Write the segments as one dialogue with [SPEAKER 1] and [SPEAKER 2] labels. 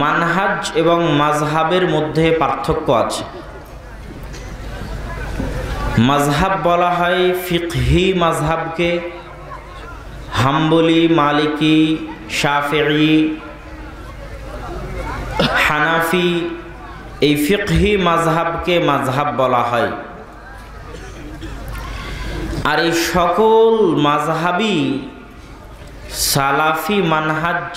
[SPEAKER 1] মানহাজ এবং মাযহাবের মধ্যে পার্থক্য আছে। মাযহাব বলা হয় ফিকহি মাযহাবকে, হাম্বলি, মালিকি, শাফিঈ, হানাফি, এই ফিকহি মাযহাবকে মাযহাব বলা হয়। আর এই সকল মাযহাবই সালাফি মানহাজ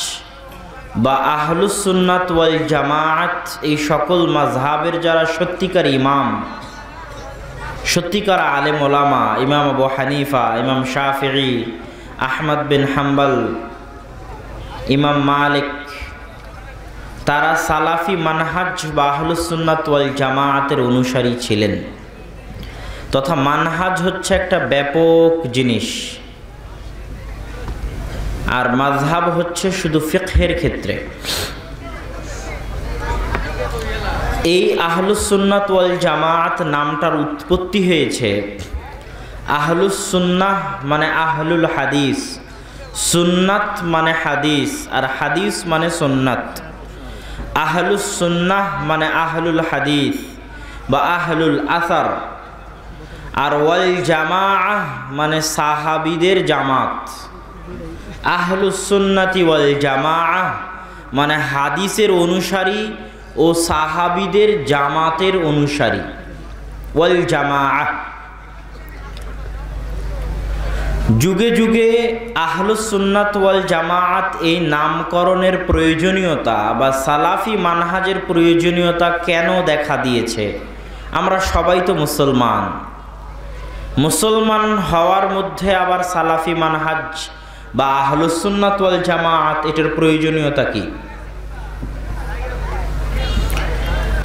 [SPEAKER 1] বা আহলুস সুন্নাত ওয়াল জামাআত, এই সকল মাযহাবের যারা সত্যিকার ইমাম, সত্যিকার আলেম ওলামা, ইমাম আবু হানিফা, ইমাম শাফিঈ, আহমদ বিন হাম্বল, ইমাম মালিক, তারা সালাফি মানহাজ বা আহলুস সুন্নাত ওয়াল জামাআতের অনুসারী ছিলেন। তথা মানহাজ হচ্ছে একটা ব্যাপক জিনিস, আর মাযহাব হচ্ছে শুধু ফিকহের ক্ষেত্রে। এই আহলুস সুন্নাত ওয়াল জামাআত নামটার উৎপত্তি হয়েছে, আহলুস সুন্নাহ মানে আহলুল হাদিস, সুন্নাত মানে হাদিস, আর হাদিস মানে সুন্নাত। আহলুস সুন্নাহ মানে আহলুল হাদিস বা আহলুল আসার, আর ওয়াল জামাআহ মানে সাহাবীদের জামাত। আহলুস সুন্নাতি ওয়াল জামাআহ মানে হাদিসের অনুসারী ও সাহাবীদের জামাতের অনুসারী। ওয়াল জামাআহ, যুগে যুগে আহলুস সুন্নাত ওয়াল জামাআত এই নামকরণের প্রয়োজনীয়তা বা সালাফি মানহাজের প্রয়োজনীয়তা কেন দেখা দিয়েছে? আমরা সবাই তো মুসলমান, মুসলমান হওয়ার মধ্যে আবার সালাফি মানহাজ বা আহলুস সুন্নাত ওয়াল জামাআত এটার প্রয়োজনীয়তা কি?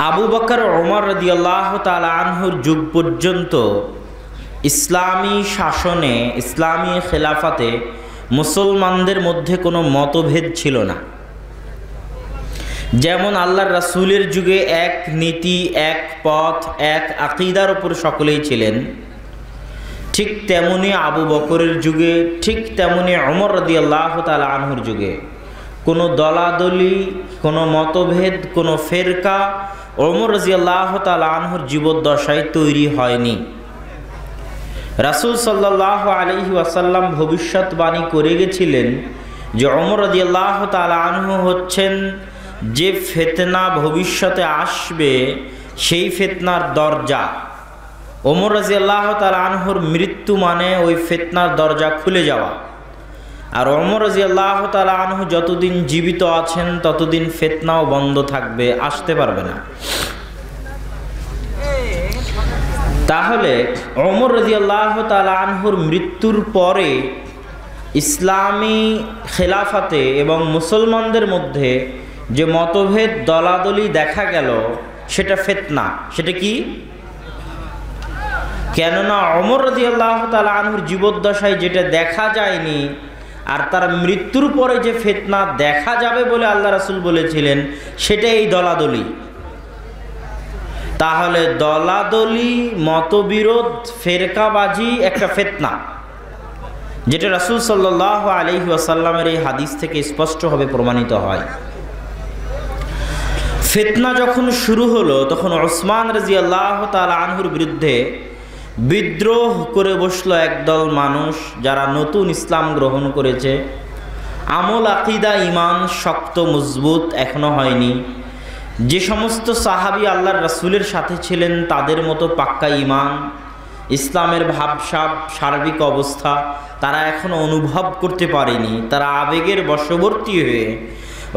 [SPEAKER 1] আবু বকর ওমর রাদিয়াল্লাহু তাআলা আনহুর যুগ পর্যন্ত ইসলামী শাসনে, ইসলামী খেলাফাতে মুসলমানদের মধ্যে কোনো মতভেদ ছিল না। যেমন আল্লাহর রাসূলের যুগে এক নীতি, এক পথ, এক আকীদার উপর সকলেই ছিলেন, ঠিক তেমনি আবু বকরের যুগে, ঠিক তেমনি ওমর রাদিয়াল্লাহু তাআলা আনহুর যুগে কোনো দলাদলি, কোনো মতভেদ, কোনো ফেরকা ওমর রাদিয়াল্লাহু তাআলা আনহুর জীবদ্দশায় তৈরি হয়নি। রাসূল সাল্লাল্লাহু আলাইহি ওয়াসাল্লাম ভবিষ্যৎবাণী করে গেছিলেন যে ওমর রাদিয়াল্লাহু তাআলা আনহু হচ্ছেন যে ফিতনা ভবিষ্যতে আসবে সেই ফিতনার দরজা। ওমর রাদিয়াল্লাহু তাআলা আনহুর মৃত্যু মানে ওই ফিতনার দরজা খুলে যাওয়া। আর ওমর রাদিয়াল্লাহু তাআলা আনহু যতদিন জীবিত আছেন ততদিন ফিতনাও বন্ধ থাকবে, আসতে পারবে না। তাহলে ওমর রাদিয়াল্লাহু তাআলা আনহুর মৃত্যুর পরে ইসলামী খেলাফাতে এবং মুসলমানদের মধ্যে যে মতভেদ, দলাদলি দেখা গেল সেটা ফিতনা। সেটা কি? কেননা ওমর রাদিয়াল্লাহু তাআলা আনহুর জীবদ্দশায় যেটা দেখা যায়নি, আর তার মৃত্যুর পরে যে ফিতনা দেখা যাবে বলে আল্লাহ রাসূল বলেছিলেন, সেটা এই দলাদলি। তাহলে দলাদলি, মতবিরোধ, ফেরকাবাজি একটা ফিতনা, যেটা রাসূল সাল্লাল্লাহু আলাইহি ওয়াসাল্লামের এই হাদিস থেকে স্পষ্টভাবে প্রমাণিত হয়। ফিতনা যখন শুরু হলো তখন ওসমান রাদিয়াল্লাহু তাআলা আনহুর বিরুদ্ধে বিদ্রোহ করে বসলো একদল মানুষ, যারা নতুন ইসলাম গ্রহণ করেছে। আমল, আকীদা, ঈমান শক্ত মজবুত এখনো হয়নি। যে সমস্ত সাহাবী আল্লাহর রাসূলের সাথে ছিলেন তাদের মতো পাক্কা ঈমান, ইসলামের ভাবসাব, সার্বিক অবস্থা তারা এখনো অনুভব করতে পারেনি। তারা আবেগের বশবর্তী হয়ে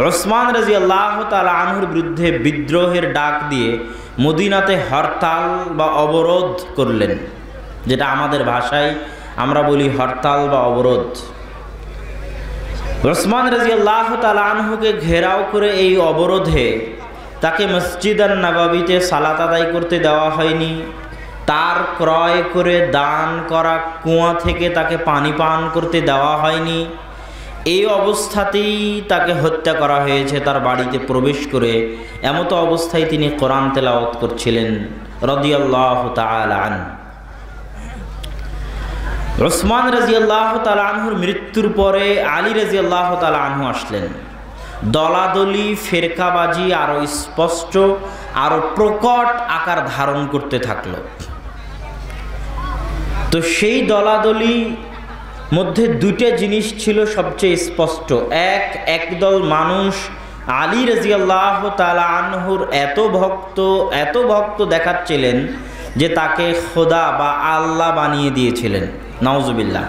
[SPEAKER 1] ওসমান রাদিয়াল্লাহু তাআলা আনহুর বিরুদ্ধে বিদ্রোহের ডাক দিয়ে মদিনাতে হরতাল বা অবরোধ করলেন, যেটা আমাদের ভাষায় আমরা বলি হরতাল বা অবরোধ। ওসমান রাদিয়াল্লাহু তাআলা আনহুকে ঘেরাও করে এই অবরোধে তাকে মসজিদ নববীতে সালাত আদায় করতে দেওয়া হয়নি। তার ক্রয় করে দান করা কুয়া থেকে তাকে পানি পান করতে দেওয়া হয়নি। এই অবস্থাতেই তাকে হত্যা করা হয়েছে তার বাড়িতে প্রবেশ করে। এমতো অবস্থায় তিনি কোরআন তেলাওয়াত করছিলেন রাদিয়াল্লাহু তাআলা আনহু। ওসমান রাদিয়াল্লাহু তাআলা আনহুর মৃত্যুর পরে আলী রাদিয়াল্লাহু তাআলা আনহু আসলেন। দলাদলি ফেরকাবাজি আরও স্পষ্ট, আরও প্রকট আকার ধারণ করতে থাকল। তো সেই দলাদলি মধ্যে দুটো জিনিস ছিল সবচেয়ে স্পষ্ট। একদল মানুষ আলী রাদিয়াল্লাহু তাআলা আনহুর এত ভক্ত দেখাচ্ছিলেন যে তাকে খোদা বা আল্লাহ বানিয়ে দিয়েছিলেন, নাউজুবিল্লাহ।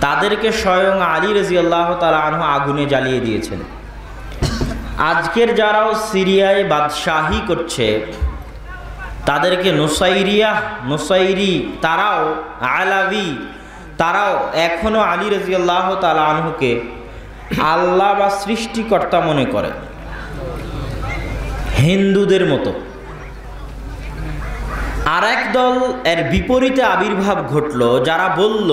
[SPEAKER 1] তাদেরকে স্বয়ং আলী রাদিয়াল্লাহু তাআলা আনহু আগুনে জ্বালিয়ে দিয়েছেন। আজকের যারাও সিরিয়ায় বাদশাহী করছে তাদেরকে নুসাইরি, তারাও আলাবি, তারাও এখনও আলী রাদিয়াল্লাহু তাআলা আনহুকে আল্লাহ বা সৃষ্টিকর্তা মনে করে, হিন্দুদের মতো। আর একদল এর বিপরীতে আবির্ভাব ঘটল, যারা বলল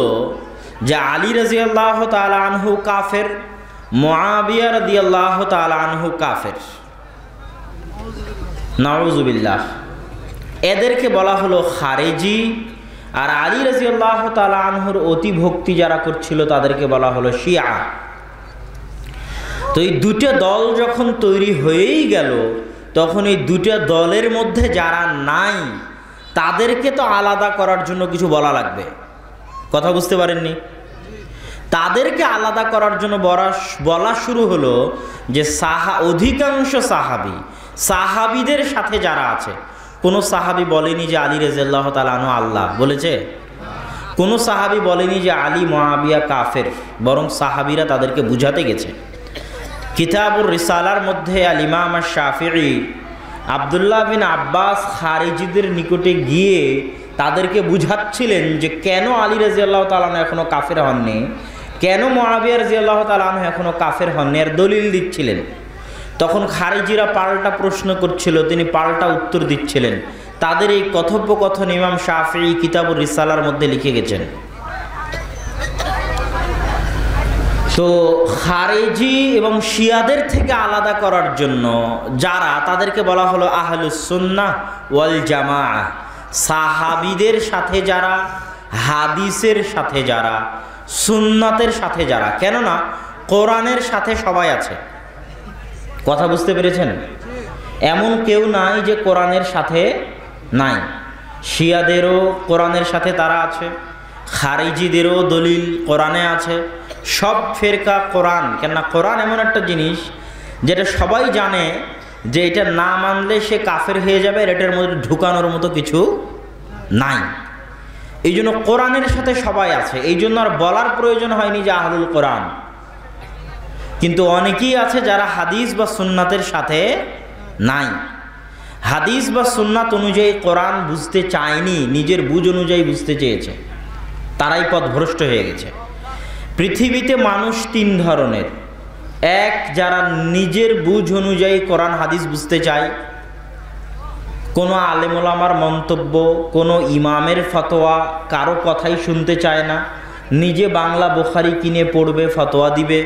[SPEAKER 1] যে আলী রাদিয়াল্লাহু তাআলা আনহু কাফের, মুআবিয়া রাদিয়াল্লাহু তাআলা আনহু কাফের, নাউজুবিল্লাহ। এদেরকে বলা হলো খারেজি। আর আলী রাদিয়াল্লাহু তাআলা আনহুর অতি ভক্তি যারা করছিল তাদেরকে বলা হলো শিয়া। তো এই দুটো দল যখন তৈরি হয়েই গেল, তখন এই দুটো দলের মধ্যে যারা নাই তাদেরকে তো আলাদা করার জন্য কিছু বলা লাগবে। কথা বুঝতে পারেননি? তাদেরকে আলাদা করার জন্য বলা শুরু হলো যে অধিকাংশ সাহাবিদের সাথে যারা আছে, কোনো সাহাবি বলেনি যে আলী রাদিয়াল্লাহু তাআলা আনহু আল্লাহ বলেছে, কোনো সাহাবি বলেনি যে আলী মুআবিয়া কাফের, বরং সাহাবিরা তাদেরকে বুঝাতে গেছে। কিতাবুর রিসালার মধ্যে আল ইমাম শাফিঈ আব্দুল্লাহ বিন আব্বাস খারিজিদের নিকটে গিয়ে তাদেরকে বুঝাচ্ছিলেন যে কেন আলী রাদিয়াল্লাহু তাআলা আনহু এখনও কাফের হননি, কেন মুআবিয়া রাদিয়াল্লাহু তাআলা আনহু এখনও কাফের হননি, এর দলিল দিচ্ছিলেন। তখন খারিজিরা পাল্টা প্রশ্ন করছিল, তিনি পাল্টা উত্তর দিচ্ছিলেন। তাদের এই কথোপকথন ইমাম শাফিঈ কিতাবুর রিসালার মধ্যে লিখে গেছেন। তো খারেজি এবং শিয়াদের থেকে আলাদা করার জন্য যারা, তাদেরকে বলা হলো আহলুস সুন্নাহ ওয়াল জামাআহ। সাহাবীদের সাথে যারা, হাদিসের সাথে যারা, সুন্নাতের সাথে যারা, কেননা কোরআনের সাথে সবাই আছে। কথা বুঝতে পেরেছেন? এমন কেউ নাই যে কোরআনের সাথে নাই। শিয়াদেরও কোরআনের সাথে তারা আছে, খারিজিদেরও দলিল কোরআনে আছে। সব ফেরকা কোরআন, কেননা কোরআন এমন একটা জিনিস যেটা সবাই জানে যে এটা না মানলে সে কাফের হয়ে যাবে, এটার মধ্যে ঢুকানোর মতো কিছু নাই। এই জন্য কোরআনের সাথে সবাই আছে, এই জন্য আর বলার প্রয়োজন হয়নি যে আহলুল কোরআন। কিন্তু অনেকেই আছে যারা হাদিস বা সুন্নাতের সাথে নাই, হাদিস বা সুন্নাত অনুযায়ী কোরআন বুঝতে চায়নি, নিজের বুঝ অনুযায়ী বুঝতে চেয়েছে, তারাই পথভ্রষ্ট হয়ে গেছে। পৃথিবীতে মানুষ তিন ধরনের। এক, যারা নিজের বুঝ অনুযায়ী কোরআন হাদিস বুঝতে চায়, কোনো আলেম ওলামার মন্তব্য, কোনো ইমামের ফতোয়া, কারো কথাই শুনতে চায় না, নিজে বাংলা বুখারি কিনে পড়বে, ফতোয়া দিবে,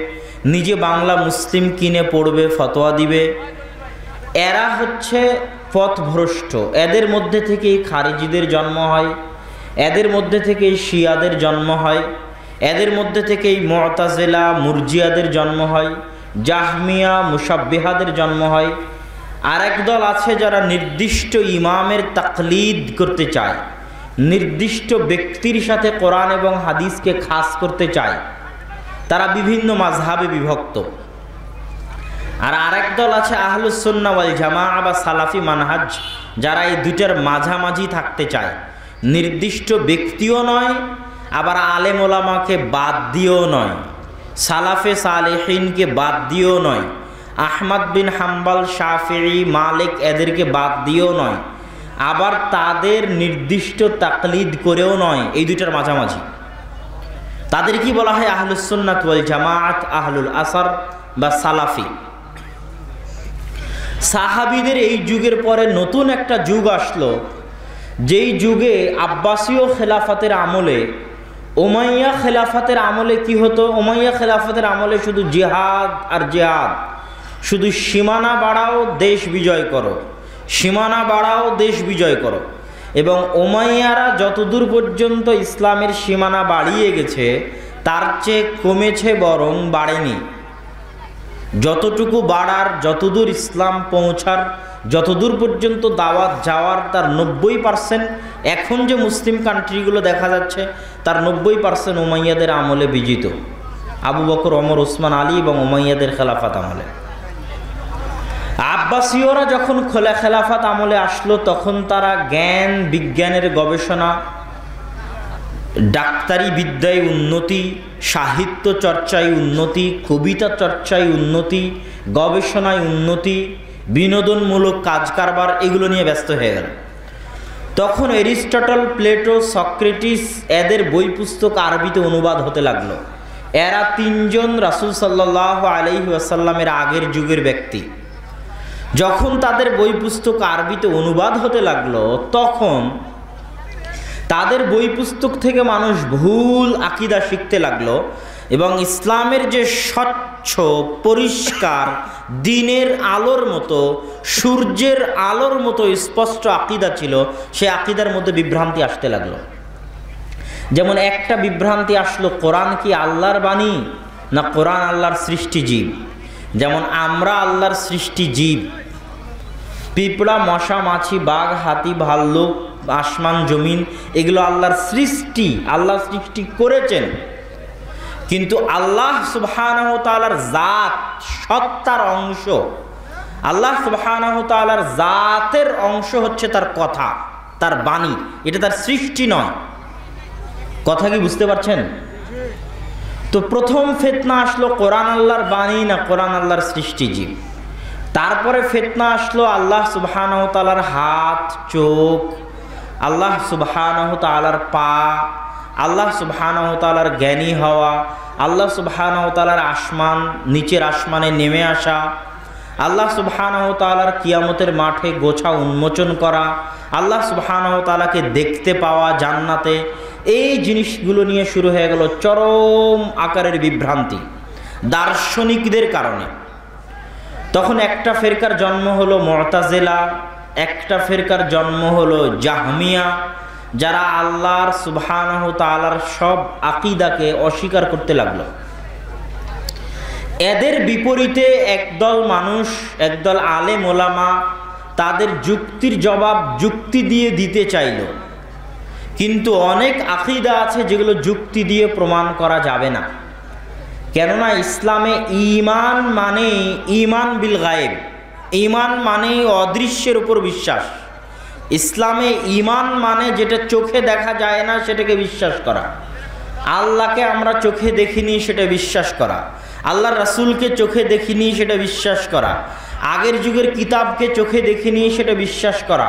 [SPEAKER 1] নিজে বাংলা মুসলিম কিনে পড়বে, ফতোয়া দিবে। এরা হচ্ছে পথভ্রষ্ট। এদের মধ্যে থেকেই খারিজিদের জন্ম হয়, এদের মধ্যে থেকেই শিয়াদের জন্ম হয়, এদের মধ্যে থেকেই মুতাজিলা মুরজিয়াদের জন্ম হয়, জাহমিয়া মুশাব্বিহাদের জন্ম হয়। আর একদল আছে যারা নির্দিষ্ট ইমামের তাকলিদ করতে চায়, নির্দিষ্ট ব্যক্তির সাথে কোরআন এবং হাদিসকে খাস করতে চায়, তারা বিভিন্ন মাযহাবে বিভক্ত। আর আরেক দল আছে আহলুস সুন্নাহ ওয়াল জামাআহ বা সালাফি মানহাজ, যারা এই দুইটার মাঝামাঝি থাকতে চায়, নির্দিষ্ট ব্যক্তিও নয়, আবার আলেম ওলামাকে বাদ দিয়েও নয়, সালাফে সালেহিনকে বাদ দিয়েও নয়, আহমদ বিন হাম্বল, শাফিঈ, মালিক এদেরকে বাদ দিয়েও নয়, আবার তাদের নির্দিষ্ট তাকলিদ করেও নয়, এই দুইটার মাঝামাঝি। তাদের কি বলা হয়? আহলুস সুন্নাত ওয়াল জামাআত, আহলুল আসর বা সালাফি। সাহাবীদের এই যুগের পরে নতুন একটা যুগ আসলো, যেই যুগে আব্বাসীয় খেলাফতের আমলে, উমাইয়া খেলাফতের আমলে কি হতো? উমাইয়া খেলাফতের আমলে শুধু জিহাদ আর জিহাদ, শুধু সীমানা বাড়াও দেশ বিজয় করো, সীমানা বাড়াও দেশ বিজয় করো। এবং উমাইয়ারা যতদূর পর্যন্ত ইসলামের সীমানা বাড়িয়ে গেছে, তার চেয়ে কমেছে, বরং বাড়েনি। যতটুকু বাড়ার, যতদূর ইসলাম পৌঁছার, যতদূর পর্যন্ত দাওয়াত যাওয়ার, তার 90% এখন যে মুসলিম কান্ট্রিগুলো দেখা যাচ্ছে তার 90% উমাইয়াদের আমলে বিজিত। আবু বকর, ওমর, ওসমান, আলী এবং উমাইয়াদের খেলাফত আমলে। আব্বাসীয়রা যখন খেলাফত আমলে আসলো তখন তারা জ্ঞান বিজ্ঞানের গবেষণা, ডাক্তারি বিদ্যায় উন্নতি, সাহিত্য চর্চায় উন্নতি, কবিতা চর্চায় উন্নতি, গবেষণায় উন্নতি, বিনোদনমূলক কাজ কারবার, এগুলো নিয়ে ব্যস্ত হয়ে গেল। তখন এরিস্টটল, প্লেটো, সক্রেটিস এদের বই পুস্তক আরবিতে অনুবাদ হতে লাগলো। এরা তিনজন রাসূল সাল্লাল্লাহু আলাইহি ওয়াসাল্লামের আগের যুগের ব্যক্তি। যখন তাদের বই পুস্তক আরবিতে অনুবাদ হতে লাগলো তখন তাদের বই পুস্তক থেকে মানুষ ভুল আকীদা শিখতে লাগলো এবং ইসলামের যে স্বচ্ছ পরিষ্কার দিনের আলোর মতো, সূর্যের আলোর মতো স্পষ্ট আকীদা ছিল, সে আকীদার মধ্যে বিভ্রান্তি আসতে লাগলো। যেমন একটা বিভ্রান্তি আসলো, কোরআন কি আল্লাহর বাণী না কোরআন আল্লাহর সৃষ্টি জীব? যেমন আমরা আল্লাহর সৃষ্টি জীব, পিঁপড়া, মশা, মাছি, বাঘ, হাতি, ভাল্লুক, আসমান, জমিন, এগুলো আল্লাহর সৃষ্টি, আল্লাহ সৃষ্টি করেছেন। কিন্তু আল্লাহ সুবহানাহু ওয়া তাআলার জাত, সত্তার অংশ, আল্লাহ সুবহানাহু ওয়া তাআলার জাতের অংশ হচ্ছে তার কথা, তার বাণী, এটা তার সৃষ্টি নয়। কথা কি বুঝতে পারছেন? তো প্রথম ফিতনা আসলো কোরআন আল্লাহর বাণী না কোরআন আল্লাহর সৃষ্টি জীব। তারপরে ফিতনা আসলো আল্লাহ সুবহানাহু ওয়া তাআলার হাত, চোখ, আল্লাহ সুবহানাহু ওয়া তাআলার পা, আল্লাহ সুবহানাহু ওয়া তাআলার জ্ঞানী হওয়া, আল্লাহ সুবহানাহু ওয়া তাআলার আসমান, নিচের আসমানে নেমে আসা, আল্লাহ সুবহানাহু ওয়া তাআলার কিয়ামতের মাঠে গোছা উন্মোচন করা, আল্লাহ সুবহানাহু ওয়া তাআলাকে দেখতে পাওয়া জান্নাতে। এই জিনিসগুলো নিয়ে শুরু হয়ে গেল চরম আকারের বিভ্রান্তি দার্শনিকদের কারণে। তখন একটা ফেরকার জন্ম হলো মুতাজিলা, একটা ফেরকার জন্ম হলো জাহমিয়া, যারা আল্লাহর সুবহানাহু ওয়া তাআলার সব আকীদাকে অস্বীকার করতে লাগলো। এদের বিপরীতে একদল মানুষ, একদল আলেম ওলামা তাদের যুক্তির জবাব যুক্তি দিয়ে দিতে চাইল, কিন্তু অনেক আকীদা আছে যেগুলো যুক্তি দিয়ে প্রমাণ করা যাবে না। কেননা ইসলামে ঈমান মানে ঈমান বিল গায়েব, ঈমান মানে অদৃশ্যের উপর বিশ্বাস। ইসলামে ঈমান মানে যেটা চোখে দেখা যায় না সেটাকে বিশ্বাস করা। আল্লাহকে আমরা চোখে দেখিনি সেটা বিশ্বাস করা, আল্লাহর রাসূলকে চোখে দেখিনি সেটা বিশ্বাস করা, আগের যুগের কিতাবকে চোখে দেখিনি সেটা বিশ্বাস করা,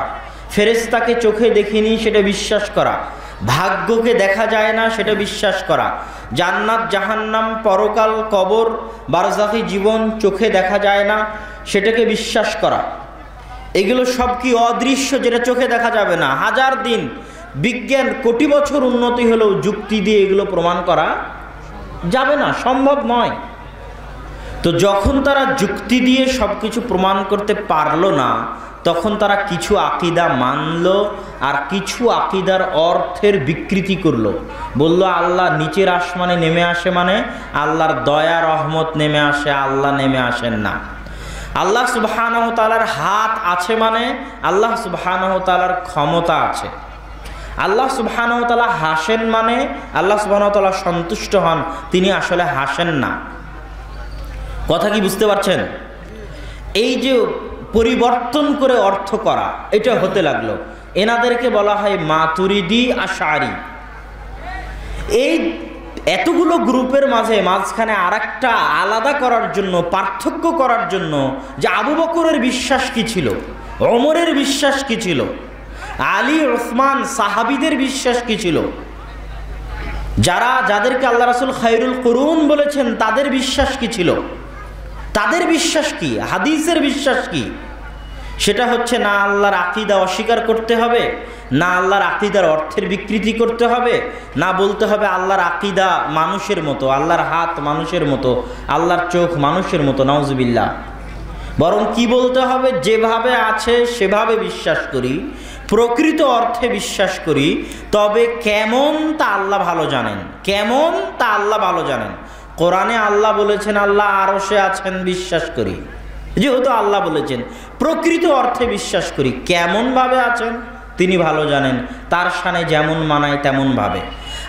[SPEAKER 1] ফেরেশতাকে চোখে দেখিনি সেটা বিশ্বাস করা, ভাগ্যকে দেখা যায় না সেটা বিশ্বাস করা, জান্নাত, জাহান্নাম, পরকাল, কবর, বারজাখী জীবন চোখে দেখা যায় না সেটাকে বিশ্বাস করা। এগুলো সব কি অদৃশ্য, যেটা চোখে দেখা যাবে না। হাজার দিন বিজ্ঞান, কোটি বছর উন্নতি হলেও যুক্তি দিয়ে এগুলো প্রমাণ করা যাবে না, সম্ভব নয়। তো যখন তারা যুক্তি দিয়ে সব কিছু প্রমাণ করতে পারলো না, তখন তারা কিছু আকীদা মানলো আর কিছু আকীদার অর্থের বিকৃতি করলো। বলল আল্লাহ নিচের আসমানে নেমে আসে মানে আল্লাহর দয়া রহমত নেমে আসে, আল্লাহ নেমে আসেন না। আল্লাহ সুবহানাহু ওয়া তাআলার হাত আছে মানে আল্লাহ সুবহানাহু ওয়া তাআলার ক্ষমতা আছে। আল্লাহ সুবহানাহু ওয়া তাআলা হাসেন মানে আল্লাহ সুবহানাহু ওয়া তাআলা সন্তুষ্ট হন, তিনি আসলে হাসেন না। কথা কি বুঝতে পারছেন? এই যে পরিবর্তন করে অর্থ করা, এটা হতে লাগলো। এনাদেরকে বলা হয় মাতুরিদি, আশআরি। এই এতগুলো গ্রুপের মাঝখানে আরেকটা আলাদা করার জন্য, পার্থক্য করার জন্য, যে আবু বকরের বিশ্বাস কি ছিল, ওমরের বিশ্বাস কি ছিল, আলী, ওসমান সাহাবীদের বিশ্বাস কি ছিল, যাদেরকে আল্লাহ রাসূল খায়রুল কুরুন বলেছেন তাদের বিশ্বাস কি ছিল, তাদের বিশ্বাস কি, হাদিসের বিশ্বাস কি, সেটা হচ্ছে না আল্লাহর আকীদা অস্বীকার করতে হবে, না আল্লাহর আকীদার অর্থের বিকৃতি করতে হবে, না বলতে হবে আল্লাহর আকীদা মানুষের মতো, আল্লাহর হাত মানুষের মতো, আল্লাহর চোখ মানুষের মতো, নাউজুবিল্লাহ। বরং কি বলতে হবে, যেভাবে আছে সেভাবে বিশ্বাস করি, প্রকৃত অর্থে বিশ্বাস করি, তবে কেমন তা আল্লাহ ভালো জানেন, কেমন তা আল্লাহ ভালো জানেন। কোরআনে আল্লাহ বলেছেন আল্লাহ আরশে আছেন, বিশ্বাস করি। যেহেতু আল্লাহ বলেছেন, প্রকৃত অর্থে বিশ্বাস করি। কেমনভাবে আছেন তিনি ভালো জানেন, তার শানে যেমন মানায় তেমন ভাবে।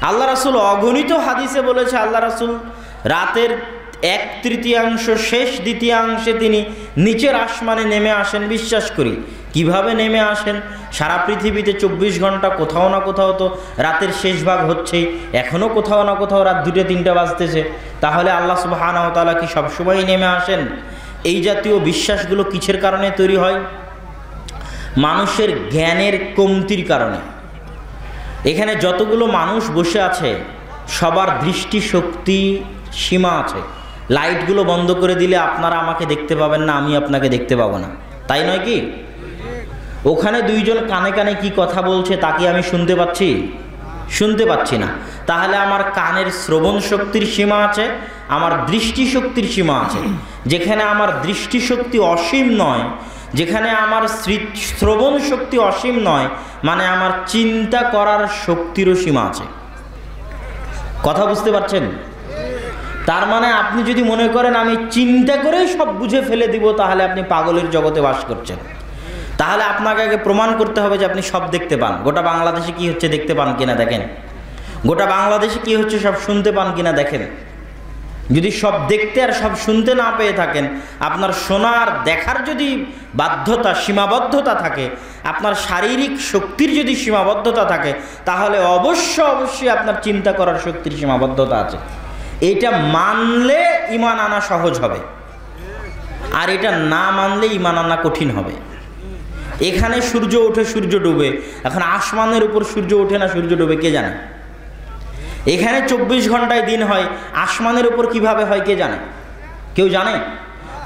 [SPEAKER 1] আল্লাহ রাসূল অগণিত হাদিসে বলেছে আল্লাহ রাসূল রাতের 1/3 শেষ দ্বিতীয়াংশে তিনি নিচের আসমানে নেমে আসেন, বিশ্বাস করি। কিভাবে নেমে আসেন? সারা পৃথিবীতে 24 ঘন্টা কোথাও না কোথাও তো রাতের শেষ ভাগ হচ্ছেই, এখনও কোথাও না কোথাও রাত 2-3 বাজতেছে। তাহলে আল্লাহ সুবহানাহু ওয়া তাআলা কি সবসময় নেমে আসেন? এই জাতীয় বিশ্বাসগুলো কিসের কারণে তৈরি হয়? মানুষের জ্ঞানের কমতির কারণে। এখানে যতগুলো মানুষ বসে আছে সবার দৃষ্টিশক্তি সীমা আছে। লাইটগুলো বন্ধ করে দিলে আপনারা আমাকে দেখতে পাবেন না, আমি আপনাকে দেখতে পাবো না, তাই নয় কি? ওখানে দুইজন কানে কানে কি কথা বলছে তা কি আমি শুনতে পাচ্ছি? শুনতে পাচ্ছি না। তাহলে আমার কানের শ্রবণ শক্তির সীমা আছে, আমার দৃষ্টিশক্তির সীমা আছে। যেখানে আমার দৃষ্টিশক্তি অসীম নয়, যেখানে আমার শ্রবণ শক্তি অসীম নয়, মানে আমার চিন্তা করার শক্তিরও সীমা আছে। কথা বুঝতে পারছেন? তার মানে আপনি যদি মনে করেন আমি চিন্তা করেই সব বুঝে ফেলে দিব, তাহলে আপনি পাগলের জগতে বাস করছেন। তাহলে আপনাকে আগে প্রমাণ করতে হবে যে আপনি সব দেখতে পান। গোটা বাংলাদেশে কি হচ্ছে দেখতে পান কিনা দেখেন। গোটা বাংলাদেশে কি হচ্ছে সব শুনতে পান কিনা দেখেন। যদি সব দেখতে আর সব শুনতে না পেয়ে থাকেন, আপনার শোনার দেখার যদি বাধ্যতা সীমাবদ্ধতা থাকে, আপনার শারীরিক শক্তির যদি সীমাবদ্ধতা থাকে, তাহলে অবশ্যই আপনার চিন্তা করার শক্তির সীমাবদ্ধতা আছে। এটা মানলে ঈমান আনা সহজ হবে, আর এটা না মানলে ঈমান আনা কঠিন হবে। এখানে সূর্য ওঠে সূর্য ডুবে, এখন আসমানের উপর সূর্য ওঠে না সূর্য ডুবে কে জানে? এখানে 24 ঘন্টায় দিন হয়, আসমানের উপর কিভাবে হয় কে জানে? কেউ জানে?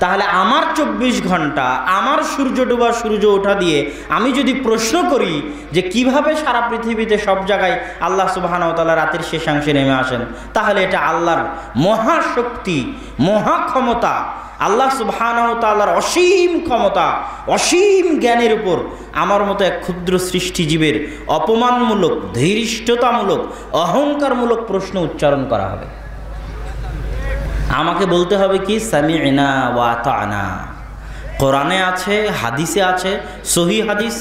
[SPEAKER 1] তাহলে আমার 24 ঘন্টা আমার সূর্য ডোবা সূর্য ওঠা দিয়ে আমি যদি প্রশ্ন করি যে কিভাবে সারা পৃথিবীতে সব জায়গায় আল্লাহ সুবহানাহু ওয়া তাআলা রাতের শেষাংশে নেমে আসেন, তাহলে এটা আল্লাহর মহাশক্তি, মহাক্ষমতা, আল্লাহ সুবহানাহু ওয়া তাআলার অসীম ক্ষমতা, অসীম জ্ঞানের উপর আমার মতো এক ক্ষুদ্র সৃষ্টিজীবের অপমানমূলক, ধীরিষ্ঠতামূলক, অহংকারমূলক প্রশ্ন উচ্চারণ করা হবে। আমাকে বলতে হবে কি? সামি'না ওয়া আতা'না। কোরআনে আছে, হাদিসে আছে, সহিহ হাদিস,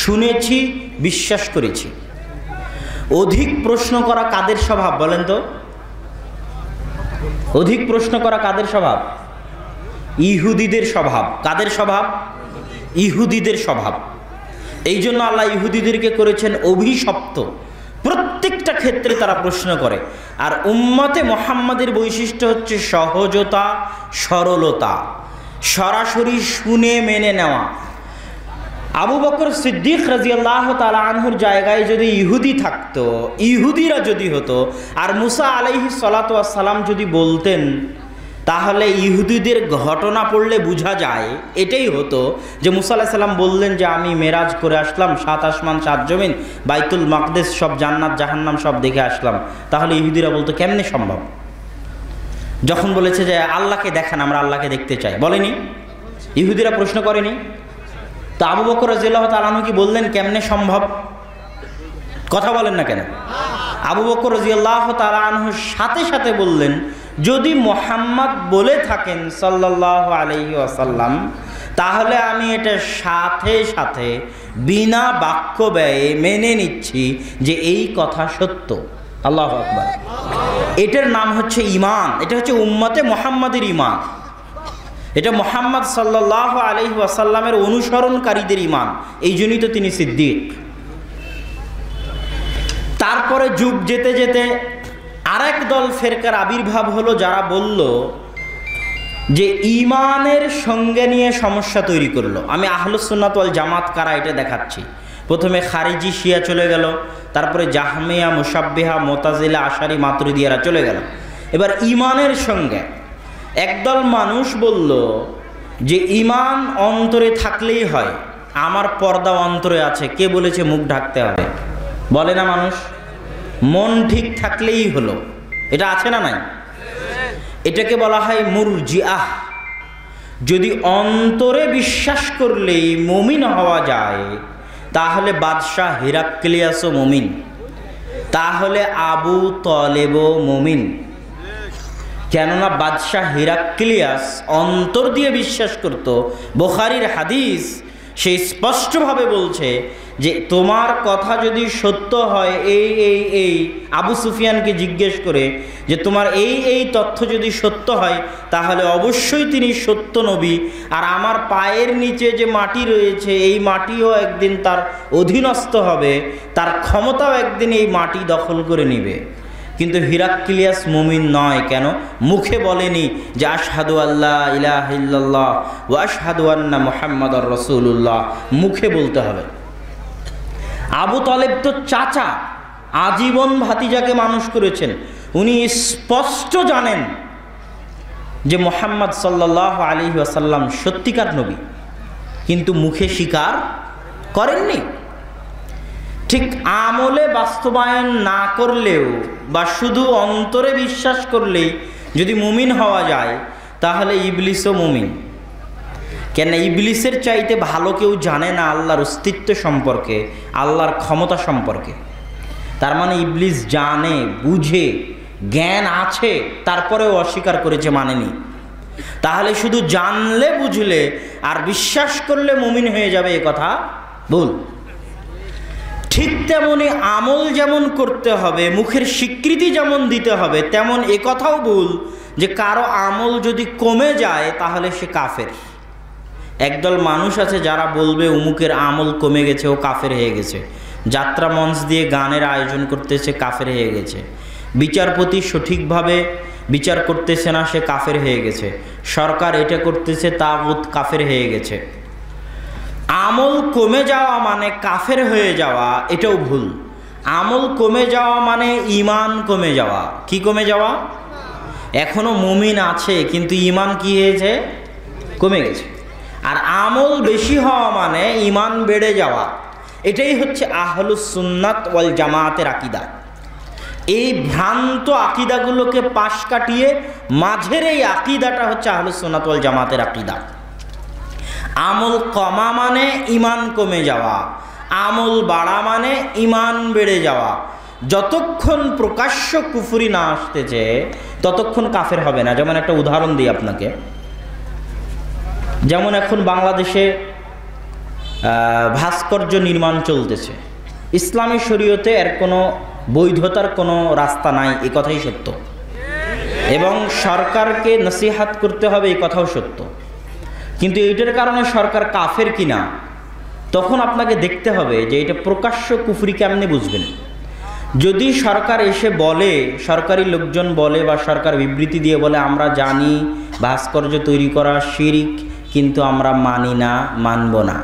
[SPEAKER 1] শুনেছি, বিশ্বাস করেছি। অধিক প্রশ্ন করা কাদের স্বভাব বলেন তো? অধিক প্রশ্ন করা কাদের স্বভাব? ইহুদিদের স্বভাব। কাদের স্বভাব? ইহুদিদের স্বভাব। এই জন্য আল্লাহ ইহুদিদেরকে করেছেন অভিশপ্ত। প্রত্যেকটা ক্ষেত্রে তারা প্রশ্ন করে। আর উম্মতে মুহাম্মাদের বৈশিষ্ট্য হচ্ছে সহজতা, সরলতা, সরাসরি শুনে মেনে নেওয়া। আবু বকর সিদ্দিক রাদিয়াল্লাহু তাআলা আনহুর জায়গায় যদি ইহুদি থাকতো, ইহুদিরা যদি হতো, আর মুসা আলাইহিস সালাতু ওয়াস সালাম যদি বলতেন, তাহলে ইহুদিদের ঘটনা পড়লে বোঝা যায় এটাই হতো যে মুসা আলাইহিস সালাম বললেন যে আমি মেরাজ করে আসলাম, 7 আসমান 7 জমিন, বাইতুল মাকদেস, সব জান্নাত জাহান্নাম সব দেখে আসলাম। তাহলে ইহুদিরা বলতো কেমনে সম্ভব? যখন বলেছে যে আল্লাহকে দেখান, আমরা আল্লাহকে দেখতে চাই, বলেনি? ইহুদিরা প্রশ্ন করেনি? তো আবু বকর রাদিয়াল্লাহু তাআলা আনহু কি বললেন কেমনে সম্ভব? কথা বলেন না কেন? আবু বকর রাদিয়াল্লাহু তাআলা আনহু সাথে সাথে বললেন, যদি মুহাম্মদ বলে থাকেন সাল্লাল্লাহু আলাইহি ওয়াসাল্লাম, তাহলে আমি এটা সাথে সাথে বিনা বাক্য ব্যয়ে মেনে নিচ্ছি যে এই কথা সত্য। আল্লাহু আকবার। এটার নাম হচ্ছে ঈমান। এটা হচ্ছে উম্মতে মুহাম্মাদের ঈমান। এটা মুহাম্মদ সাল্লাল্লাহু আলাইহি ওয়াসাল্লামের অনুসরণকারীদের ঈমান। এই জন্যই তো তিনি সিদ্দিক। তারপরে যুগ যেতে যেতে আরেক দল ফেরকার আবির্ভাব হলো, যারা বলল যে ঈমানের সঙ্গে নিয়ে সমস্যা তৈরি করলো। আমি আহলুস সুন্নাত ওয়াল জামাত কারা এটা দেখাচ্ছি। প্রথমে খারিজি শিয়া চলে গেল, তারপরে জাহমিয়া, মুশাব্বিহা, মুতাজিলা, আশারি, মাতুরিদিয়ারা চলে গেল। এবার ঈমানের সঙ্গে একদল মানুষ বলল যে ঈমান অন্তরে থাকলেই হয়। আমার পর্দা অন্তরে আছে, কে বলেছে মুখ ঢাকতে হবে? বলে না মানুষ, মন ঠিক থাকলেই হলো। এটা আছে না নাই? এটাকে বলা হয় মুরজিআহ। যদি অন্তরে বিশ্বাস করলেই মুমিন হওয়া যায়, তাহলে বাদশাহ হিরাক্লিয়াসও মুমিন, তাহলে আবু তলেবও মুমিন। কেননা বাদশাহ হিরাক্লিয়াস অন্তর দিয়ে বিশ্বাস করত। বুখারীর হাদিস সে স্পষ্টভাবে বলছে যে তোমার কথা যদি সত্য হয়, এই আবু সুফিয়ানকে জিজ্ঞেস করে যে তোমার এই তথ্য যদি সত্য হয় তাহলে অবশ্যই তিনি সত্য নবী, আর আমার পায়ের নিচে যে মাটি রয়েছে এই মাটিও একদিন তার অধীনস্থ হবে, তার ক্ষমতাও একদিন এই মাটি দখল করে নেবে। কিন্তু হিরাক্লিয়াস মুমিন নয়। কেন? মুখে বলেনি যে আশহাদু আল্লা ইলাহা ইল্লাল্লাহ ওয়া আশহাদু আন্না মুহাম্মাদুর রাসূলুল্লাহ, মুখে বলতে হবে। আবু তালেব তো চাচা, আজীবন ভাতিজাকে মানুষ করেছেন, উনি স্পষ্ট জানেন যে মুহাম্মদ সাল্লাল্লাহু আলাইহি ওয়াসাল্লাম সত্যিকার নবী, কিন্তু মুখে স্বীকার করেননি। ঠিক আমলে বাস্তবায়ন না করলেও বা শুধু অন্তরে বিশ্বাস করলেই যদি মুমিন হওয়া যায় তাহলে ইবলিসও মুমিন। কেন? ইবলিসের চাইতে ভালো কেউ জানে না আল্লাহর অস্তিত্ব সম্পর্কে, আল্লাহর ক্ষমতা সম্পর্কে। তার মানে ইবলিস জানে, বুঝে, জ্ঞান আছে, তারপরেও অস্বীকার করেছে, মানেনি। তাহলে শুধু জানলে বুঝলে আর বিশ্বাস করলে মুমিন হয়ে যাবে, এ কথা ভুল। ঠিক তেমনি আমল যেমন করতে হবে, মুখের স্বীকৃতি যেমন দিতে হবে, তেমন এ কথাও ভুল যে কারো আমল যদি কমে যায় তাহলে সে কাফের। একদল মানুষ আছে যারা বলবে উমুকের আমল কমে গেছে, ও কাফের হয়ে গেছে। যাত্রা মঞ্চ দিয়ে গানের আয়োজন করতেছে, কাফের হয়ে গেছে। বিচারপতি সঠিকভাবে বিচার করতেছে না, সে কাফের হয়ে গেছে। সরকার এটা করতেছে, তাগুত, কাফের হয়ে গেছে। আমল কমে যাওয়া মানে কাফের হয়ে যাওয়া, এটাও ভুল। আমল কমে যাওয়া মানে ঈমান কমে যাওয়া। কি কমে যাওয়া? এখনো মুমিন আছে কিন্তু ঈমান কি হয়েছে? কমে গেছে। আর আমল বেশি হওয়া মানে ঈমান বেড়ে যাওয়া। এটাই হচ্ছে আহলুস সুন্নাত ওয়াল জামাতের আকীদা। এই ভ্রান্ত আকীদাগুলোকে পাশ কাটিয়ে মাঝের এই আকীদাটা হচ্ছে আহলুস সুন্নাত ওয়াল জামাতের আকীদা। আমল কমা মানে ঈমান কমে যাওয়া, আমল বাড়া মানে ঈমান বেড়ে যাওয়া। যতক্ষণ প্রকাশ্য কুফরি না আসতেছে ততক্ষণ কাফের হবে না। যেমন একটা উদাহরণ দিই আপনাকে। যেমন এখন বাংলাদেশে ভাস্কর্য নির্মাণ চলতেছে, ইসলামী শরীয়তে এর কোনো বৈধতার কোনো রাস্তা নাই, এ কথাই সত্য। এবং সরকারকে নসিহাত করতে হবে, এই কথাও সত্য। কিন্তু এইটার কারণে সরকার কাফের কিনা তখন আপনাকে দেখতে হবে যে এটা প্রকাশ্য কুফরি কেমনে বুঝবেন। যদি সরকার এসে বলে, সরকারি লোকজন বলে বা সরকার বিবৃতি দিয়ে বলে আমরা জানি ভাস্কর্য তৈরি করা শিরক, কিন্তু আমরা মানি না, মানব না,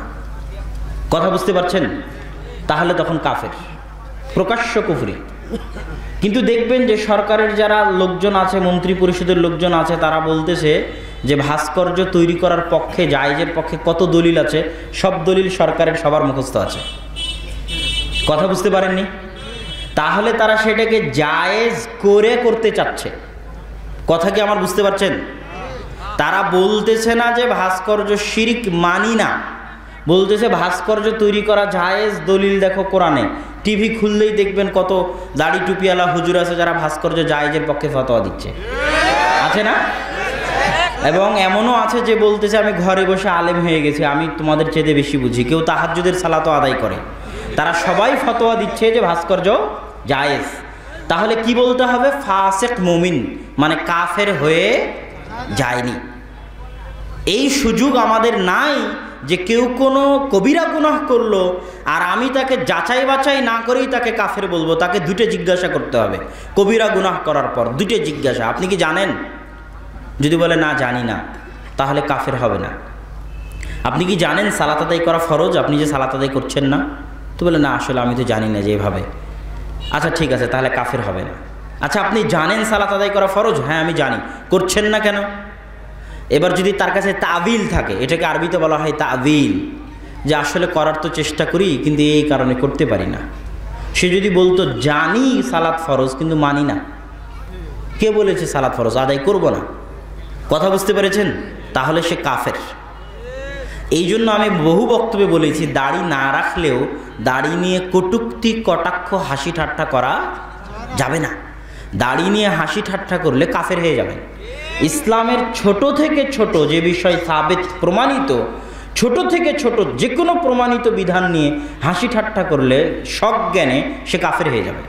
[SPEAKER 1] কথা বুঝতে পারছেন? তাহলে তখন কাফের, প্রকাশ্য কুফরি। কিন্তু দেখবেন যে সরকারের যারা লোকজন আছে, মন্ত্রী পরিষদের লোকজন আছে, তারা বলতেছে যে ভাস্কর্য তৈরি করার পক্ষে, জায়েজের পক্ষে কত দলিল আছে, সব দলিল সরকারের সবার মুখস্থ আছে, কথা বুঝতে পারেননি? তাহলে তারা সেটাকে জায়েজ করে করতে চাচ্ছে, কথা কি আমার বুঝতে পারছেন? তারা বলতেছে না যে ভাস্কর্য শিরক, মানি না, বলতেছে ভাস্কর্য তৈরি করা জায়েজ, দলিল দেখো কোরআনে। টিভি খুললেই দেখবেন কত দাড়ি টুপিওয়ালা হুজুর আছে যারা ভাস্কর্য জায়েজের পক্ষে ফতোয়া দিচ্ছে, আছে না? এবং এমনও আছে যে বলতেছে আমি ঘরে বসে আলেম হয়ে গেছি, আমি তোমাদের চেয়ে বেশি বুঝি। কেউ তাহাজ্জুদের সালাতও আদায় করে। তারা সবাই ফতোয়া দিচ্ছে যে ভাস্কর্য জায়েজ। তাহলে কি বলতে হবে? ফাসিক মুমিন, মানে কাফের হয়ে যায়নি। এই সুযোগ আমাদের নাই যে কেউ কোনো কবিরা গুনাহ করলো আর আমি তাকে যাচাই বাছাই না করেই তাকে কাফের বলবো। তাকে দুটো জিজ্ঞাসা করতে হবে কবিরা গুনাহ করার পর, দুটো জিজ্ঞাসা, আপনি কি জানেন? যদি বলে না জানি না, তাহলে কাফের হবে না। আপনি কি জানেন সালাত আদায় করা ফরজ, আপনি যে সালাত আদায় করছেন না? তো বলে না আসলে আমি তো জানি না যে এভাবে। আচ্ছা ঠিক আছে, তাহলে কাফের হবে না। আচ্ছা আপনি জানেন সালাত আদায় করা ফরজ? হ্যাঁ আমি জানি, করছেন না কেন? এবার যদি তার কাছে তাবিল থাকে, এটাকে আরবিতে বলা হয় তাবিল, যে আসলে করার তো চেষ্টা করি কিন্তু এই কারণে করতে পারি না। সে যদি বলতো জানি সালাত ফরজ কিন্তু মানি না, কে বলেছে সালাত ফরজ, আদায় করব না, কথা বুঝতে পেরেছেন? তাহলে সে কাফের। এই জন্য আমি বহু বক্তব্যে বলেছি দাড়ি না রাখলেও দাড়ি নিয়ে কটূক্তি, কটাক্ষ, হাসি ঠাট্টা করা যাবে না। দাড়ি নিয়ে হাসি ঠাট্টা করলে কাফের হয়ে যাবেন। ইসলামের ছোট থেকে ছোট যে বিষয় সাবেত প্রমাণিত, ছোট থেকে ছোট যে কোনো প্রমাণিত বিধান নিয়ে হাসি ঠাট্টা করলে সজ্ঞানে সে কাফের হয়ে যাবে।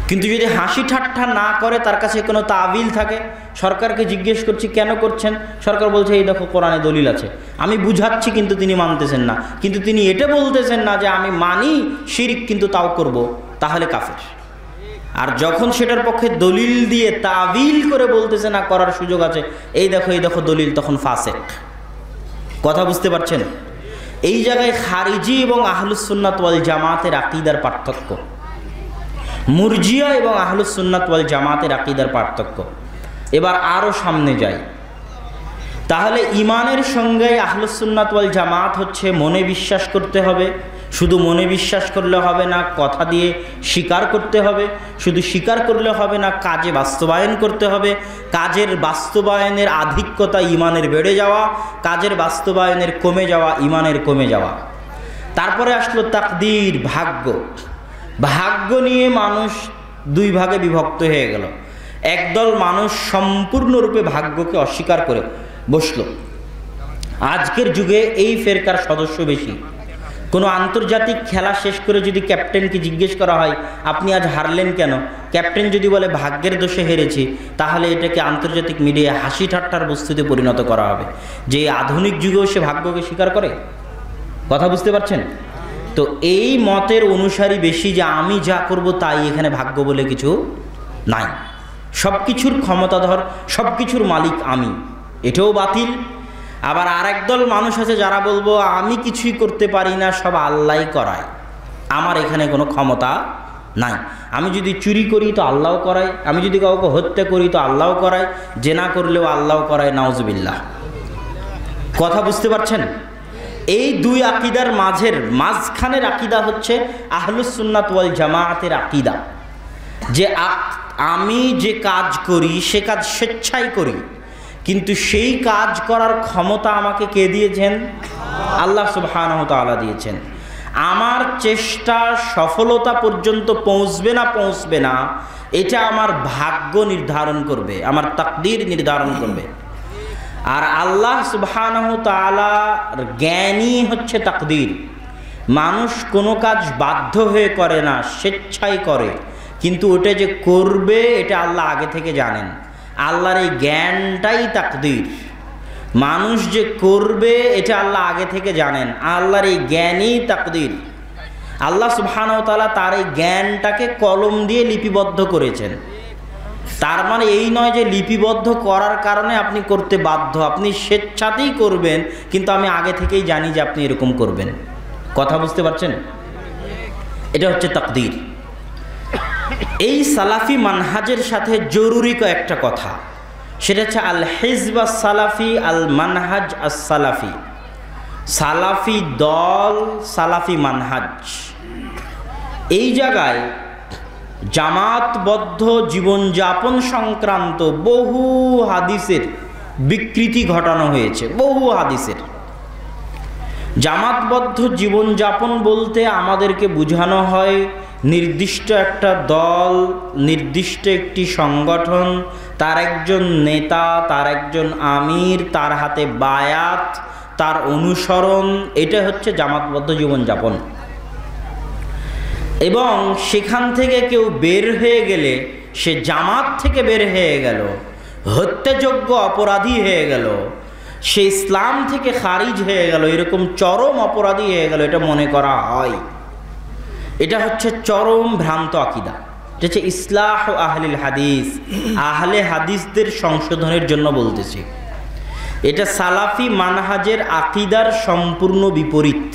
[SPEAKER 1] কিন্তু যদি হাসি ঠাট্টা না করে, তার কাছে কোনো তাবিল থাকে, সরকারকে জিজ্ঞেস করছি কেন করছেন, সরকার বলছে এই দেখো কোরআনে দলিল আছে, আমি বুঝাচ্ছি কিন্তু তিনি মানতেছেন না, কিন্তু তিনি এটা বলতেছেন না যে আমি মানি শিরক কিন্তু তাও করব, তাহলে কাফের। আর যখন সেটার পক্ষে দলিল দিয়ে তাবিল করে বলতেছে না করার সুযোগ আছে, এই দেখো দলিল, তখন ফাসেক। কথা বুঝতে পারছেন? এই জায়গায় খারিজি এবং আহলুস সুন্নাত ওয়াল জামাতের আকীদার পার্থক্য, মুরজিয়া এবং আহলুস সুন্নাত ওয়াল জামাতের আকীদার পার্থক্য। এবার আরও সামনে যাই, তাহলে ইমানের সঙ্গে আহলুস সুন্নাত ওয়াল জামাত হচ্ছে মনে বিশ্বাস করতে হবে, শুধু মনে বিশ্বাস করলে হবে না, কথা দিয়ে স্বীকার করতে হবে, শুধু স্বীকার করলে হবে না, কাজে বাস্তবায়ন করতে হবে। কাজের বাস্তবায়নের আধিক্যতা ইমানের বেড়ে যাওয়া, কাজের বাস্তবায়নের কমে যাওয়া ইমানের কমে যাওয়া। তারপরে আসলো তাকদীর, ভাগ্য। ভাগ্য নিয়ে মানুষ দুই ভাগে বিভক্ত হয়ে গেল। একদল মানুষ সম্পূর্ণরূপে ভাগ্যকে অস্বীকার করে বসলো। আজকের যুগে এই ফেরকার সদস্য বেশি। কোনো আন্তর্জাতিক খেলা শেষ করে যদি ক্যাপ্টেনকে জিজ্ঞেস করা হয় আপনি আজ হারলেন কেন, ক্যাপ্টেন যদি বলে ভাগ্যের দোষে হেরেছি, তাহলে এটাকে আন্তর্জাতিক মিডিয়ায় হাসি ঠাট্টার বস্তুতে পরিণত করা হবে। যে আধুনিক যুগেও সে ভাগ্যকে স্বীকার করে। কথা বুঝতে পারছেন? তো এই মতের অনুসারী বেশি যে আমি যা করব তাই, এখানে ভাগ্য বলে কিছু নাই, সব কিছুর ক্ষমতাধর, সব কিছুর মালিক আমি, এটাও বাতিল। আবার আরেক দল মানুষ আছে যারা বলবো আমি কিছুই করতে পারি না, সব আল্লাহই করায়, আমার এখানে কোনো ক্ষমতা নাই। আমি যদি চুরি করি তো আল্লাহ করায়, আমি যদি কাউকে হত্যা করি তো আল্লাহ করায়, জেনা করলেও আল্লাহ করায়, নাউজুবিল্লাহ। কথা বুঝতে পারছেন? এই দুই আকীদার মাঝখানের আকীদা হচ্ছে আহলুস সুন্নাত ওয়াল জামাআতের আকীদা, যে আমি যে কাজ করি সে কাজ স্বেচ্ছায় করি, কিন্তু সেই কাজ করার ক্ষমতা আমাকে কে দিয়েছেন? আল্লাহ সুবহানাহু ওয়া তাআলা দিয়েছেন। আমার চেষ্টা সফলতা পর্যন্ত পৌঁছবে না এটা আমার ভাগ্য নির্ধারণ করবে, আমার তাকদীর নির্ধারণ করবে। আর আল্লাহ সুবহানাহু ওয়া তাআলার জ্ঞানই হচ্ছে তাকদীর। মানুষ কোনো কাজ বাধ্য হয়ে করে না, স্বেচ্ছায় করে, কিন্তু ওটা যে করবে এটা আল্লাহ আগে থেকে জানেন। আল্লাহর এই জ্ঞানটাই তাকদীর। মানুষ যে করবে এটা আল্লাহ আগে থেকে জানেন, আল্লাহর এই জ্ঞানই তাকদীর। আল্লাহ সুবহানাহু ওয়া তাআলা তার এই জ্ঞানটাকে কলম দিয়ে লিপিবদ্ধ করেছেন। তার মানে এই নয় যে লিপিবদ্ধ করার কারণে আপনি করতে বাধ্য, আপনি স্বেচ্ছাতেই করবেন, কিন্তু আমি আগে থেকেই জানি যে আপনি এরকম করবেন। কথা বুঝতে পারছেন? এটা হচ্ছে তাকদীর। এই সালাফি মানহাজের সাথে জরুরি কয়েকটা কথা, সেটা হচ্ছে আল হিজব আস সালাফি, আল মানহাজ আস সালাফি। সালাফি দল, সালাফি মানহাজ। এই জায়গায় জামাতবদ্ধ জীবনযাপন সংক্রান্ত বহু হাদিসের বিকৃতি ঘটানো হয়েছে, বহু হাদিসের। জামাতবদ্ধ জীবনযাপন বলতে আমাদেরকে বোঝানো হয় নির্দিষ্ট একটা দল, নির্দিষ্ট একটি সংগঠন, তার একজন নেতা, তার একজন আমির, তার হাতে বায়াত, তার অনুসরণ, এটা হচ্ছে জামাতবদ্ধ জীবনযাপন। এবং সেখান থেকে কেউ বের হয়ে গেলে সে জামাত থেকে বের হয়ে গেল, হত্যাযোগ্য অপরাধী হয়ে গেল, সে ইসলাম থেকে খারিজ হয়ে গেল, এরকম চরম অপরাধী হয়ে গেল, এটা মনে করা হয়। এটা হচ্ছে চরম ভ্রান্ত আকীদা। এটা হচ্ছে ইসলাহ আহলিল হাদিস, আহলে হাদিসদের সংশোধনের জন্য বলতেছি। এটা সালাফি মানহাজের আকীদার সম্পূর্ণ বিপরীত।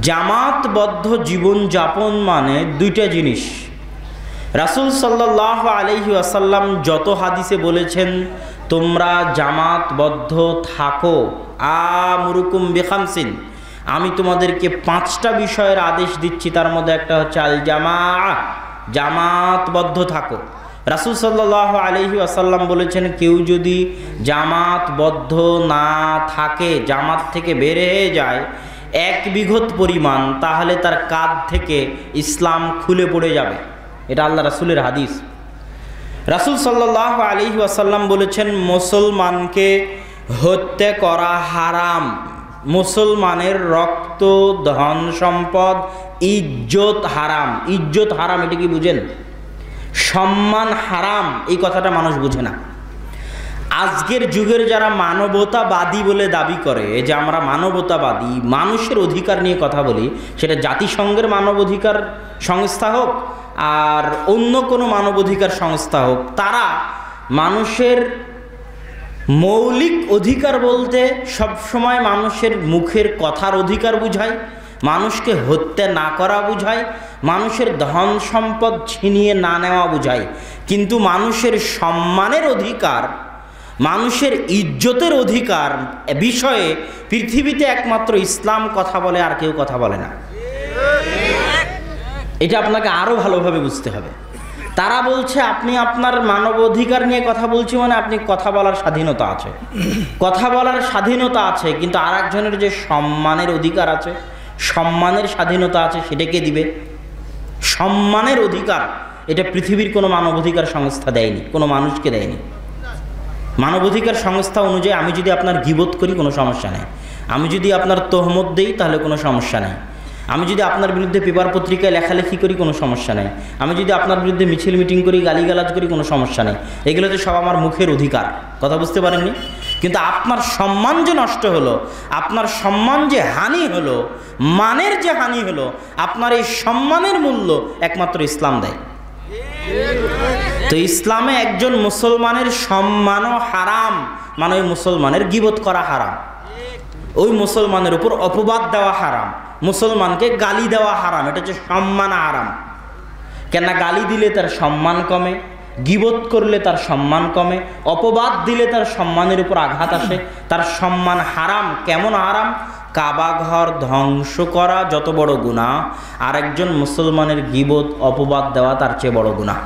[SPEAKER 1] জামাতবদ্ধ জীবনযাপন মানে দুইটা জিনিস। রাসূল সাল্লাল্লাহু আলাইহি ওয়াসাল্লাম যত হাদিসে বলেছেন তোমরা জামাতবদ্ধ থাকো, আমরুকুম বিখামসিন, আমি তোমাদেরকে 5টা বিষয়ের আদেশ দিচ্ছি, তার মধ্যে একটা হচ্ছে আল জামাআহ, জামাতবদ্ধ থাকো। রাসূল সাল্লাল্লাহু আলাইহি ওয়াসাল্লাম বলেছেন কেউ যদি জামাতবদ্ধ না থাকে, জামাত থেকে বের হয়ে যায় 1 বিঘত পরিমাণ, তাহলে তার কাঁধ থেকে ইসলাম খুলে পড়ে যাবে। এটা আল্লাহ রাসূলের হাদিস। রাসূল সাল্লাল্লাহু আলাইহি ওয়াসাল্লাম বলেছেন, মুসলমানকে হত্যা করা হারাম। মুসলমানের রক্ত, ধন সম্পদ, ইজ্জত হারাম। ইজ্জত হারাম, এটা কি বুঝেন? সম্মান হারাম, এই কথাটা মানুষ বুঝে না। আজকের যুগের যারা মানবতাবাদী বলে দাবি করে যে আমরা মানবতাবাদী, মানুষের অধিকার নিয়ে কথা বলি, সেটা জাতিসংঘের মানবাধিকার সংস্থা হোক আর অন্য কোনো মানবাধিকার সংস্থা হোক, তারা মানুষের মৌলিক অধিকার বলতে সবসময় মানুষের মুখের কথার অধিকার বুঝায়, মানুষকে হত্যা না করা বুঝায়, মানুষের ধন সম্পদ ছিনিয়ে না নেওয়া বুঝায়। কিন্তু মানুষের সম্মানের অধিকার, মানুষের ইজ্জতের অধিকার বিষয়ে পৃথিবীতে একমাত্র ইসলাম কথা বলে, আর কেউ কথা বলে না। এটা আপনাকে আরও ভালোভাবে বুঝতে হবে। তারা বলছে আপনি আপনার মানব অধিকার নিয়ে কথা বলছি মানে আপনি কথা বলার স্বাধীনতা আছে, কথা বলার স্বাধীনতা আছে, কিন্তু আর একজনের যে সম্মানের অধিকার আছে, সম্মানের স্বাধীনতা আছে, সেটাকে দিবে? সম্মানের অধিকার এটা পৃথিবীর কোনো মানবাধিকার সংস্থা দেয়নি, কোনো মানুষকে দেয়নি। মানবাধিকার সংস্থা অনুযায়ী আমি যদি আপনার গীবত করি কোনো সমস্যা নেই, আমি যদি আপনার তহমত দেই তাহলে কোনো সমস্যা নেই, আমি যদি আপনার বিরুদ্ধে পেপার পত্রিকায় লেখালেখি করি কোনো সমস্যা নেই, আমি যদি আপনার বিরুদ্ধে মিছিল মিটিং করি, গালিগালাজ করি, কোনো সমস্যা নেই। এগুলো তো সব আমার মুখের অধিকার। কথা বুঝতে পারেননি? কিন্তু আপনার সম্মান যে নষ্ট হলো, আপনার সম্মান যে হানি হলো, মানের যে হানি হলো, আপনার এই সম্মানের মূল্য একমাত্র ইসলাম দেয়। তো ইসলামে একজন মুসলমানের সম্মানও হারাম, মানে ওই মুসলমানের গীবত করা হারাম, ওই মুসলমানের উপর অপবাদ দেওয়া হারাম, মুসলমানকে গালি দেওয়া হারাম। এটা হচ্ছে সম্মান হারাম। কেননা গালি দিলে তার সম্মান কমে, গীবত করলে তার সম্মান কমে, অপবাদ দিলে তার সম্মানের উপর আঘাত আসে, তার সম্মান হারাম। কেমন হারাম? কাবা ঘর ধ্বংস করা যত বড় গুনাহ, আরেকজন মুসলমানের গীবত অপবাদ দেওয়া তার চেয়ে বড় গুনাহ,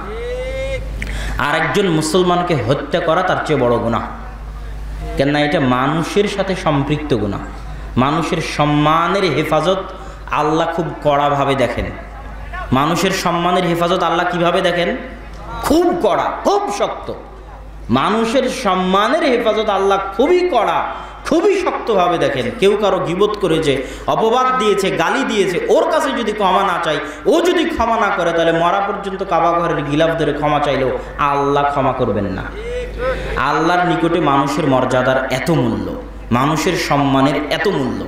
[SPEAKER 1] আরেকজন মুসলমানকে হত্যা করা তার চেয়ে বড় গুনাহ। কেননা এটা মানুষের সাথে সম্পৃক্ত গুনাহ। মানুষের সম্মানের হেফাজত আল্লাহ খুব কড়াভাবে দেখেন। মানুষের সম্মানের হেফাজত আল্লাহ কিভাবে দেখেন? খুব কড়া, খুব শক্ত। মানুষের সম্মানের হেফাজত আল্লাহ খুবই কড়া, খুবই শক্তভাবে দেখেন। কেউ কারো গীবত করেছে, অপবাদ দিয়েছে, গালি দিয়েছে, ওর কাছে যদি ক্ষমা না চাই, ও যদি ক্ষমা না করে, তাহলে মরা পর্যন্ত কাবা ঘরের গিলাফ ধরে ক্ষমা চাইলেও আল্লাহ ক্ষমা করবেন না। আল্লাহর নিকটে মানুষের মর্যাদার এত মূল্য, মানুষের সম্মানের এত মূল্য।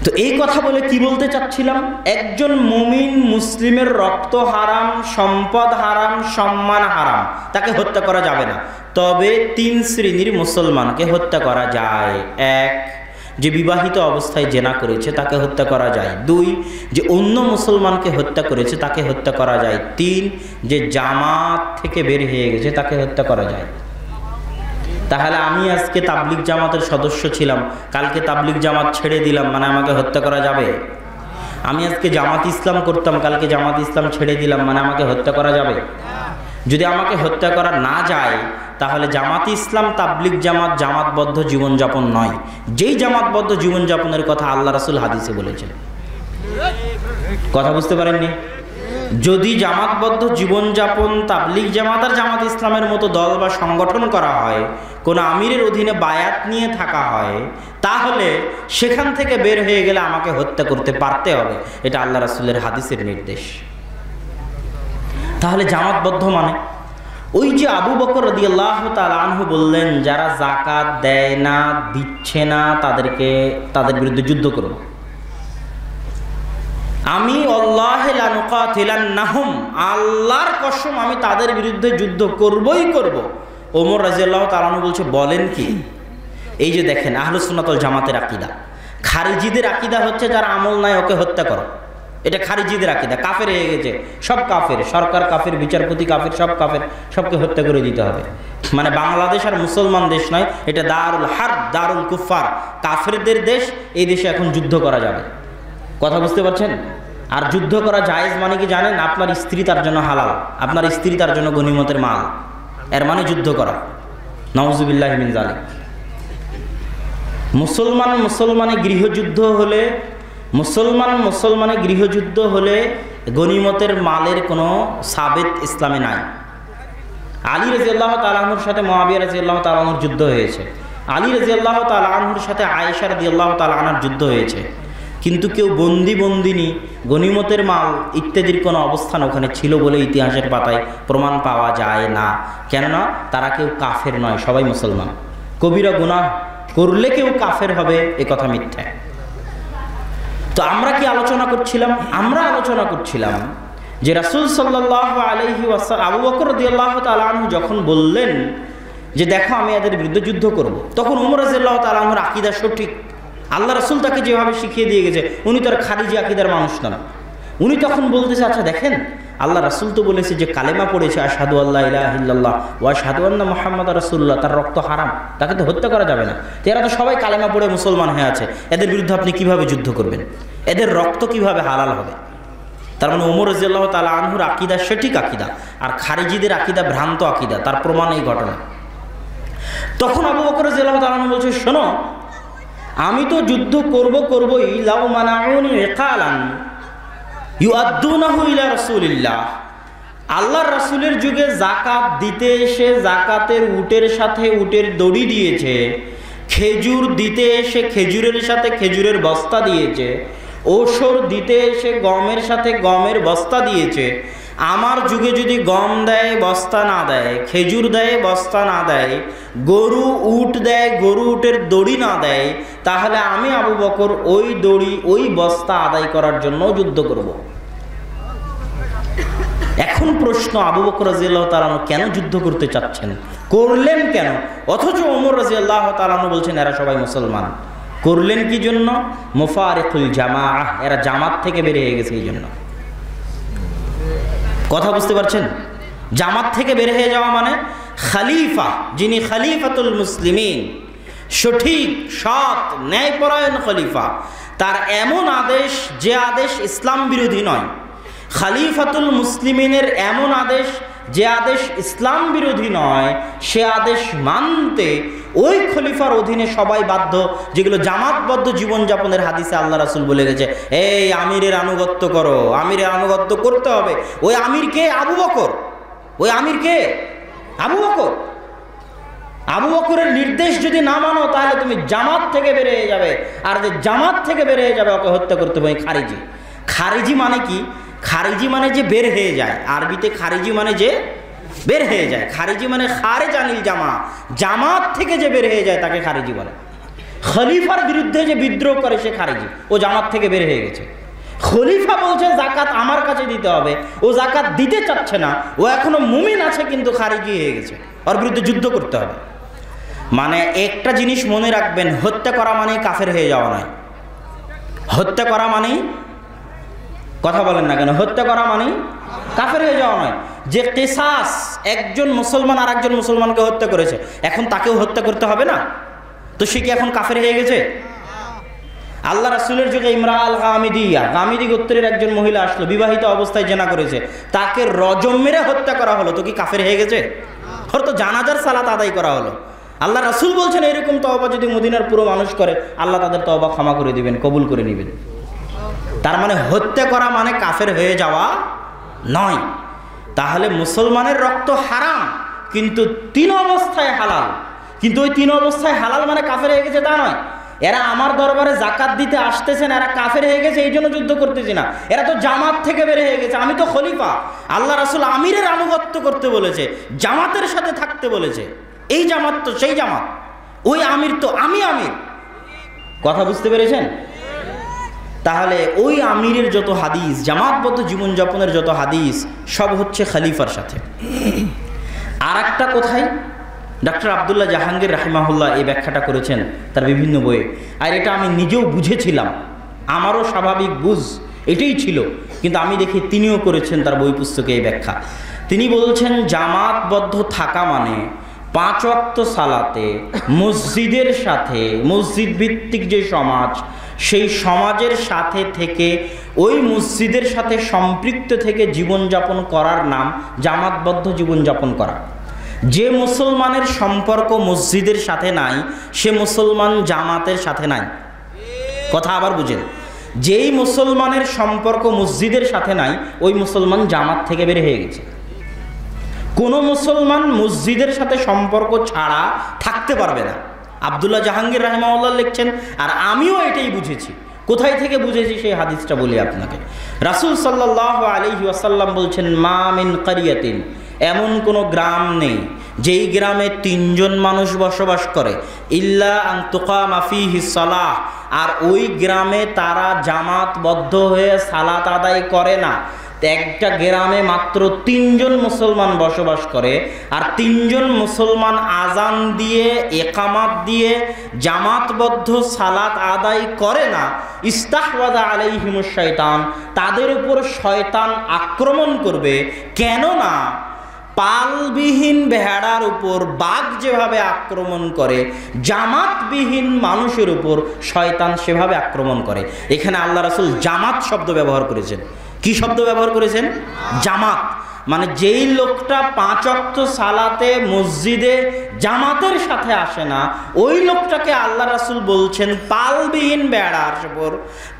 [SPEAKER 1] তো এই কথা বলে কি বলতে চাচ্ছিলাম? একজন মুমিন মুসলিমের রক্ত হারাম, সম্পদ হারাম, সম্মান হারাম, তাকে হত্যা করা যাবে না। তবে তিন শ্রেণীর মুসলমানকে হত্যা করা যায়। এক, যে বিবাহিত অবস্থায় জেনা করেছে তাকে হত্যা করা যায়। দুই, যে অন্য মুসলমানকে হত্যা করেছে তাকে হত্যা করা যায়। তিন, যে জামাত থেকে বের হয়ে গেছে তাকে হত্যা করা যায়। তাহলে আমি আজকে তাবলিগ জামাতের সদস্য ছিলাম, কালকে তাবলিগ জামাত ছেড়ে দিলাম, মানে আমাকে হত্যা করা যাবে? আমি আজকে জামাত ইসলাম করতাম, কালকে জামাত ইসলাম ছেড়ে দিলাম, মানে আমাকে হত্যা করা যাবে? যদি আমাকে হত্যা করা না যায়, তাহলে জামাত ইসলাম, তাবলিগ জামাত জামাতবদ্ধ জীবনযাপন নয়। যেই জামাতবদ্ধ জীবনযাপনের কথা আল্লাহ রাসূল হাদিসে বলেছেন। কথা বুঝতে পারেননি? যদি জামাতবদ্ধ জীবনযাপন তাবলিগ জামাত আর জামাত ইসলামের মতো দল বা সংগঠন করা হয়, কোনো আমিরের অধীনে বায়াত নিয়ে থাকা হয়, তাহলে সেখান থেকে বের হয়ে গেলে আমাকে হত্যা করতে পারতে হবে। এটা আল্লাহ রাসূলের হাদিসের নির্দেশ। তাহলে জামাতবদ্ধ মানে ওই যে আবু বকর রাদিয়াল্লাহু তাআলা আনহু বললেন, যারা যাকাত দেয় না, দিচ্ছে না, তাদের বিরুদ্ধে যুদ্ধ করব। আমি আল্লাহে লা নুকাতিলান্নাহুম, আল্লাহর কসম আমি তাদের বিরুদ্ধে যুদ্ধ করবই করব। ওমর রাদিয়াল্লাহু তাআলা আনহু বলছে, বলেন কি? এই যে দেখেন আহলুস সুন্নাত ওয়াল জামাতের আকীদা। খারিজিদের আকীদা হচ্ছে যার আমল নাই ওকে হত্যা করো, এটা খারিজিদের আকীদা। কাফের হয়ে গেছে, সব কাফের, সরকার কাফের, বিচারপতি কাফের, সব কাফের, সবকে হত্যা করে দিতে হবে। মানে বাংলাদেশ আর মুসলমান দেশ নয়, এটা দারুল হারব, দারুল কুফার, কাফেরদের দেশ। এই দেশে এখন যুদ্ধ করা যাবে। কথা বুঝতে পারছেন? আর যুদ্ধ করা জায়েজ মানে কি জানেন? আপনার স্ত্রী তার জন্য হালাল, আপনার স্ত্রী তার জন্য গনিমতের মাল, এর মানে যুদ্ধ করা। নাউজুবিল্লাহি মিন যালিক। মুসলমানে গৃহযুদ্ধ হলে, মুসলমানে গৃহযুদ্ধ হলে গনিমতের মালের কোনো সাবেত ইসলামে নাই। আলী রাদিয়াল্লাহু তাআলা আনহুর সাথে মুআবিয়া রাদিয়াল্লাহু তাআলা আনহুর যুদ্ধ হয়েছে, আলী রাদিয়াল্লাহু তাআলা আনহুর সাথে আয়েশা রাদিয়াল্লাহু তাআলা আনহার যুদ্ধ হয়েছে, কিন্তু কেউ বন্দিনী, গনিমতের মাল ইত্যাদির কোনো অবস্থান ওখানে ছিল বলে ইতিহাসের পাতায় প্রমাণ পাওয়া যায় না। কেননা তারা কেউ কাফের নয়, সবাই মুসলমান। কবিরা গুনাহ করলে কেউ কাফের হবে এ কথা মিথ্যা। তো আমরা কি আলোচনা করছিলাম? আমরা আলোচনা করছিলাম যে রাসূল সাল্লাল্লাহু আলাইহি ওয়াসাল্লাম আবু বকর রাদিয়াল্লাহু তাআলা আনহু যখন বললেন যে দেখো আমি এদের বিরুদ্ধে যুদ্ধ করব, তখন ওমর রাদিয়াল্লাহু তাআলা আনহুর আকীদা সঠিক। আল্লাহ রাসূল তাকে যেভাবে শিখিয়ে দিয়ে গেছে, উনি তো আর খারিজি আকীদার মানুষ না। উনি তখন বলতেছে আচ্ছা দেখেন, আল্লাহ রাসূল তো বলেছে যে কালেমা পড়েছে আশহাদু আল্লা ইলাহা ইল্লাল্লাহ ওয়া আশহাদু আন্না মুহাম্মাদার রাসূলুল্লাহ, তার রক্ত হারাম, তাকে তো হত্যা করা যাবে না। তো এরা তো সবাই কালেমা পড়ে মুসলমান হয়ে আছে, এদের বিরুদ্ধে আপনি কিভাবে যুদ্ধ করবেন? এদের রক্ত কিভাবে হালাল হবে? তার মানে ওমর রাদিয়াল্লাহু তাআলা আনহুর আকীদা সঠিক আকীদা, আর খারিজিদের আকীদা ভ্রান্ত আকীদা। তার প্রমাণ এই ঘটনা। তখন আবু বকর রাদিয়াল্লাহু তাআলা আনহু বলছে শোনো, আমি তো যুদ্ধ করবই, লাউ মানাউনি ইকালান ইউআদ্দুনাহু ইলা রাসূলিল্লাহ। আল্লাহর রাসূলের যুগে যাকাত দিতে এসে জাকাতের উটের সাথে উটের দড়ি দিয়েছে, খেজুর দিতে এসে খেজুরের সাথে খেজুরের বস্তা দিয়েছে, ওসর দিতে এসে গমের সাথে গমের বস্তা দিয়েছে। আমার যুগে যদি গম দেয় বস্তা না দেয়, খেজুর দেয় বস্তা না দেয়, গরু উট দেয় গরু উটের দড়ি না দেয়, তাহলে আমি আবু বকর ওই দড়ি ওই বস্তা আদায় করার জন্য যুদ্ধ করব। এখন প্রশ্ন, আবু বকর রাদিয়াল্লাহু তাআলা কেন যুদ্ধ করতে চাচ্ছেন? করলেন কেন? অথচ ওমর রাদিয়াল্লাহু তাআলা বলছেন এরা সবাই মুসলমান। করলেন কি জন্য? মুফারিকুল জামাআহ, এরা জামাত থেকে বের হয়ে গেছে এই জন্য। কথা বুঝতে পারছেন? জামাত থেকে বের হয়ে যাওয়া মানে খলিফা, যিনি খলিফাতুল মুসলিমিন, সঠিক সৎ ন্যায়পরায়ণ খলিফা, তার এমন আদেশ যে আদেশ ইসলাম বিরোধী নয়, খলিফাতুল মুসলিমিনের এমন আদেশ যে আদেশ ইসলাম বিরোধী নয়, সে আদেশ মানতে ওই খলিফার অধীনে সবাই বাধ্য, যেগুলো জামাতবদ্ধ জীবনযাপনের হাদিসে আল্লাহ রাসূল বলে গেছে, এই আমিরের আনুগত্য করো, আমিরের আনুগত্য করতে হবে। ওই আমির কে? আবু বকর। ওই আমির কে? আবু বকর। আবু বকরের নির্দেশ যদি না মানো তাহলে তুমি জামাত থেকে বের হয়ে যাবে, আর যে জামাত থেকে বের হয়ে যাবে ওকে হত্যা করতে হবে। খারিজি। খারিজি মানে কি? খারিজি মানে যে বের হয়ে যায়, আরবিতে খারিজি মানে যে বের হয়ে যায়। খারিজি মানে খারেজ আনিল জামা, জামাত থেকে যে বের হয়ে যায় তাকে খারিজি বলে। খলিফার বিরুদ্ধে যে বিদ্রোহ করে সে খারিজি, ও জামাত থেকে বের হয়ে গেছে। খলিফা বলছে জাকাত আমার কাছে দিতে হবে, ও জাকাত দিতে চাচ্ছে না, ও এখনো মুমিন আছে কিন্তু খারিজি হয়ে গেছে, ওর বিরুদ্ধে যুদ্ধ করতে হবে। মানে একটা জিনিস মনে রাখবেন, হত্যা করা মানে কাফের হয়ে যাওয়া নয়। হত্যা করা মানে, কথা বলেন না কেন, হত্যা করা মানে কাফের হয়ে যাওয়া নয়। যে কিসাস, একজন মুসলমান আর একজন মুসলমানকে হত্যা করেছে, এখন তাকেও হত্যা করতে হবে না? তো সে কি এখন কাফের হয়ে গেছে? আল্লাহ রাসূলের যুগে ইমরা আল গামিদিয়া, গামিদি গোত্রের একজন মহিলা আসলো, বিবাহিত অবস্থায় জেনা করেছে, তাকে রজম মেরে হত্যা করা হলো, তো কি কাফের হয়ে গেছে? ওর তো জানাজার সালাত আদায় করা হলো। আল্লাহ রাসূল বলছেন এরকম তওবা যদি মদিনার পুরো মানুষ করে, আল্লাহ তাদের তওবা ক্ষমা করে দিবেন, কবুল করে নেবেন। তার মানে হত্যা করা মানে কাফের হয়ে যাওয়া নয়। তাহলে মুসলমানের রক্ত হারাম, কিন্তু 3 অবস্থায় হালাল। কিন্তু ওই 3 অবস্থায় হালাল মানে কাফের হয়ে গেছে তা নয়। এরা আমার দরবারে জাকাত দিতে আসতেছেন, এরা কাফের হয়ে গেছে এই জন্য যুদ্ধ করতেছি না, এরা তো জামাত থেকে বের হয়ে গেছে। আমি তো খলিফা, আল্লাহ রাসূল আমিরের আনুগত্য করতে বলেছে, জামাতের সাথে থাকতে বলেছে। এই জামাত তো সেই জামাত, ওই আমির তো আমি আমির। কথা বুঝতে পেরেছেন? তাহলে ওই আমিরের যত হাদিস, জামাতবদ্ধ জীবনযাপনের যত হাদিস, সব হচ্ছে খলিফার সাথে। আর একটা কোথায় ডক্টর আব্দুল্লাহ জাহাঙ্গীর রাহিমাহুল্লাহ এই ব্যাখ্যাটা করেছেন তার বিভিন্ন বইয়ে, আর এটা আমি নিজেও বুঝেছিলাম, আমারও স্বাভাবিক বুঝ এটাই ছিল, কিন্তু আমি দেখি তিনিও করেছেন তার বই পুস্তকে এই ব্যাখ্যা। তিনি বলছেন জামাতবদ্ধ থাকা মানে 5 ওয়াক্ত সালাতে মসজিদের সাথে, মসজিদ ভিত্তিক যে সমাজ, সেই সমাজের সাথে থেকে, ওই মসজিদের সাথে সম্পৃক্ত থেকে জীবনযাপন করার নাম জামাতবদ্ধ জীবনযাপন করা। যে মুসলমানের সম্পর্ক মসজিদের সাথে নাই, সে মুসলমান জামাতের সাথে নাই। কথা আবার বুঝেন, যেই মুসলমানের সম্পর্ক মসজিদের সাথে নাই, ওই মুসলমান জামাত থেকে বের হয়ে গেছে। কোনো মুসলমান মসজিদের সাথে সম্পর্ক ছাড়া থাকতে পারবে না। আব্দুল্লাহ জাহাঙ্গীর রাহিমাহুল্লাহ লিখছেন, আর আমিও এটাই বুঝেছি। কোথায় থেকে বুঝেছি সেই হাদিসটা বলি আপনাকে। রাসূল সাল্লাল্লাহু আলাইহি ওয়াসাল্লাম বলছেন, মা মিন কারিয়াতিন, এমন কোনো গ্রাম নেই যেই গ্রামে 3 জন মানুষ বসবাস করে, ইল্লা আন তুকামা ফীহি সালাহ, আর ওই গ্রামে তারা জামাতবদ্ধ হয়ে সালাত আদায় করে না। একটা গ্রামে মাত্র 3 জন মুসলমান বসবাস করে, আর 3 জন মুসলমান আজান দিয়ে একামাত দিয়ে জামাতবদ্ধ সালাত আদায় করে না, ইস্তাহওয়াযা আলাইহিমুশ শাইতান, তাদের উপর শয়তান আক্রমণ করবে। কেননা পালবিহীন ভেড়ার উপর বাঘ যেভাবে আক্রমণ করে, জামাতবিহীন মানুষের উপর শয়তান সেভাবে আক্রমণ করে। এখানে আল্লাহ রাসূল জামাত শব্দ ব্যবহার করেছেন। কি শব্দ ব্যবহার করেছেন? জামাত। মানে যেই লোকটা 5 ওয়াক্ত সালাতে মসজিদে জামাতের সাথে আসে না, ওই লোকটাকে আল্লাহ রাসূল বলছেন পালবিহীন ভেড়ার উপর,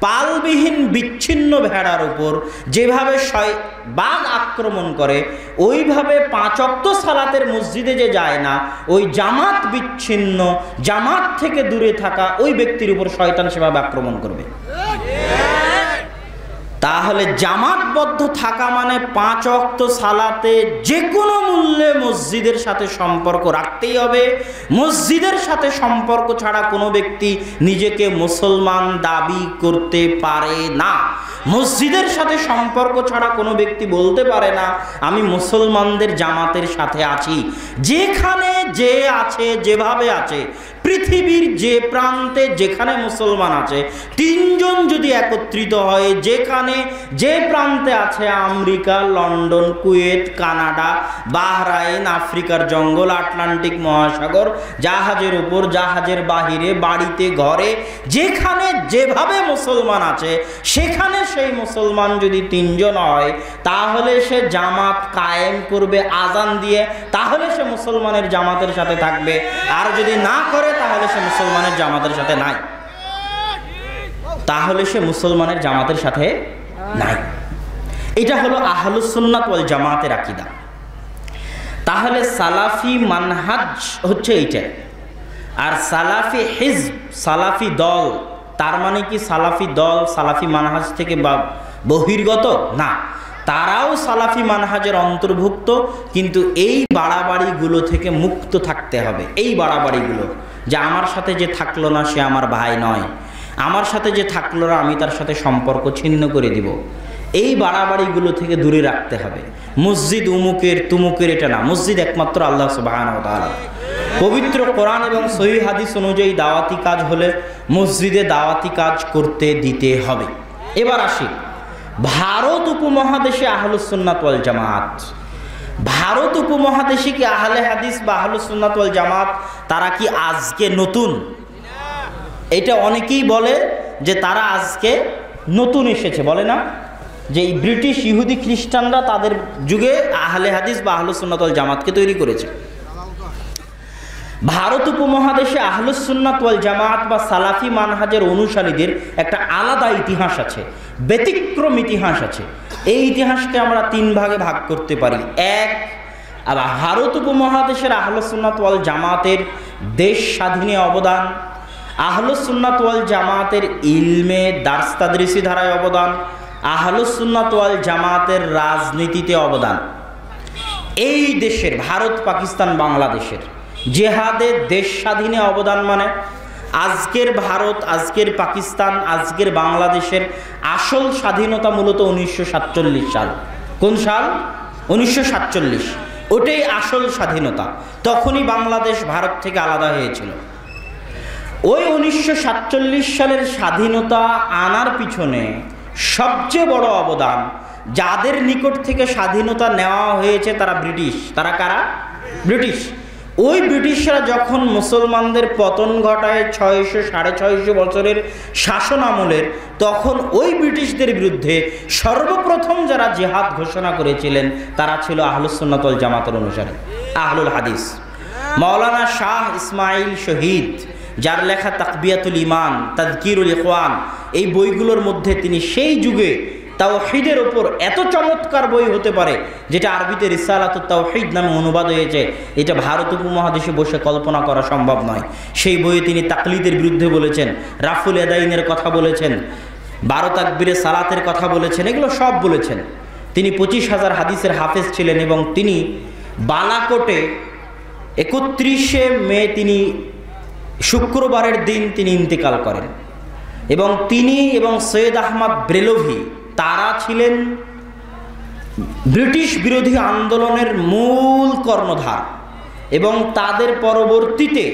[SPEAKER 1] পালবিহীন বিচ্ছিন্ন ভেড়ার উপর যেভাবে বাঘ আক্রমণ করে, ওইভাবে 5 ওয়াক্ত সালাতের মসজিদে যে যায় না, ওই জামাত বিচ্ছিন্ন, জামাত থেকে দূরে থাকা ওই ব্যক্তির উপর শয়তান সেভাবে আক্রমণ করবে। তাহলে জামাতবদ্ধ থাকা মানে 5 ওয়াক্ত সালাতে যে কোনো মূল্যে মসজিদের সাথে সম্পর্ক রাখতেই হবে। মসজিদের সাথে সম্পর্ক ছাড়া কোনো ব্যক্তি নিজেকে মুসলমান দাবি করতে পারে না। মসজিদের সাথে সম্পর্ক ছাড়া কোনো ব্যক্তি বলতে পারে না আমি মুসলমানদের জামাতের সাথে আছি। যেখানে যে আছে, যেভাবে আছে, পৃথিবীর যে প্রান্তে যেখানে মুসলমান আছে, 3 জন যদি একত্রিত হয়, যেখানে যে প্রান্তে আছে, America, London, Kuwait, Canada, Bahrain, আফ্রিকার জঙ্গল, আটলান্টিক মহাসাগর, জাহাজের উপর, জাহাজের বাহিরে, বাড়িতে, ঘরে, যেখানে যেভাবে মুসলমান আছে, সেখানে সেই মুসলমান যদি 3 জন হয়, তাহলে সে জামাত কায়েম করবে আজান দিয়ে, তাহলে সে মুসলমানের জামাতের সাথে থাকবে। আর যদি না করে তাহলে সে মুসলমানের জামাতের সাথে নাই, তাহলে সে মুসলমানের জামাতের সাথে নাই। এটা হলো আহলুস সুন্নাত ওয়াল জামাতের আকীদা। তাহলে সালাফি মানহাজ হচ্ছে এইটা। আর সালাফি হিজব, সালাফি দল, তার মানে কি সালাফি দল সালাফি মানহাজ থেকে বহির্গত না, তারাও সালাফি মানহাজের অন্তর্ভুক্ত, কিন্তু এই বাড়াবাড়িগুলো থেকে মুক্ত থাকতে হবে। এই বাড়াবাড়িগুলো, যে আমার সাথে যে থাকলো না সে আমার ভাই নয়, আমার সাথে যে থাকলো না আমি তার সাথে সম্পর্ক ছিন্ন করে দিব, এই বাড়াবাড়িগুলো থেকে দূরে রাখতে হবে। মসজিদ উমুকের তুমুকের এটা না, মসজিদ একমাত্র আল্লাহ সুবহানাহু ওয়া তাআলা। পবিত্র কোরআন এবং সহিহ হাদিস অনুযায়ী দাওয়াতি কাজ হলে মসজিদে দাওয়াতি কাজ করতে দিতে হবে। এবার আসি ভারত উপমহাদেশে আহলুস সুন্নাত ওয়াল জামাত। ভারত উপমহাদেশে কি আহলে হাদিস বা আহলুস সুন্নাত ওয়াল জামাত তারা কি আজকে নতুন? এটা অনেকেই বলে যে তারা আজকে নতুন এসেছে, বলে না যে এই ব্রিটিশ ইহুদি খ্রিস্টানরা তাদের যুগে আহলে হাদিস বা আহলুস সুন্নাত ওয়াল জামাতকে তৈরি করেছে। ভারত উপমহাদেশে আহলুস সুন্নাত ওয়াল জামাত বা সালাফি মানহাজের অনুসারীদের একটা আলাদা ইতিহাস আছে, ব্যতিক্রম ইতিহাস আছে। এই ইতিহাসকে আমরা 3 ভাগে ভাগ করতে পারি। এক, ভারত উপমহাদেশের আহলুস সুন্নাত ওয়াল জামাতের দেশ স্বাধীনে অবদান, আহলুস সুন্নাত ওয়াল জামাতের ইলমে দার্স তাদরিসি ধারায় অবদান, আহলুস সুন্নাত ওয়াল জামাতের রাজনীতিতে অবদান। এই দেশের ভারত, পাকিস্তান, বাংলাদেশের জেহাদে দেশ স্বাধীনে অবদান মানে আজকের ভারত, আজকের পাকিস্তান, আজকের বাংলাদেশের আসল স্বাধীনতা মূলত 1947 সাল। কোন সাল? 1947। ওটাই আসল স্বাধীনতা। তখনই বাংলাদেশ ভারত থেকে আলাদা হয়েছিল। ওই 1947 সালের স্বাধীনতা আনার পিছনে সবচেয়ে বড় অবদান, যাদের নিকট থেকে স্বাধীনতা নেওয়া হয়েছে তারা ব্রিটিশ। তারা কারা? ব্রিটিশ। ওই ব্রিটিশরা যখন মুসলমানদের পতন ঘটায় 600 সাড়ে 600 বছরের শাসন আমলের, তখন ওই ব্রিটিশদের বিরুদ্ধে সর্বপ্রথম যারা জিহাদ ঘোষণা করেছিলেন তারা ছিল আহলুস সুন্নাত ওয়াল জামাতের অনুসারী, আহলুল হাদিস। মাওলানা শাহ ইসমাইল শহীদ, যার লেখা তাকবিয়াতুল ইমান, তাযকিরুল ইখওয়ান, এই বইগুলোর মধ্যে তিনি সেই যুগে তাওহীদের ওপর এত চমৎকার বই হতে পারে, যেটা আরবিতে রিসালাতুত তাওহীদ নামে অনুবাদ হয়েছে, এটা ভারত উপমহাদেশে বসে কল্পনা করা সম্ভব নয়। সেই বইয়ে তিনি তাকলিদের বিরুদ্ধে বলেছেন, রাফুল ইয়াদাইনের কথা বলেছেন, 12 তাকবীরে সালাতের কথা বলেছেন, এগুলো সব বলেছেন। তিনি 25,000 হাদিসের হাফেজ ছিলেন এবং তিনি বালাকোটে 31শে মে তিনি শুক্রবারের দিন তিনি ইন্তেকাল করেন। এবং তিনি এবং সৈয়দ আহমদ ব্রেলভি তারা ছিলেন ব্রিটিশ বিরোধী আন্দোলনের মূল কর্ণধার এবং তাদের পরবর্তীতে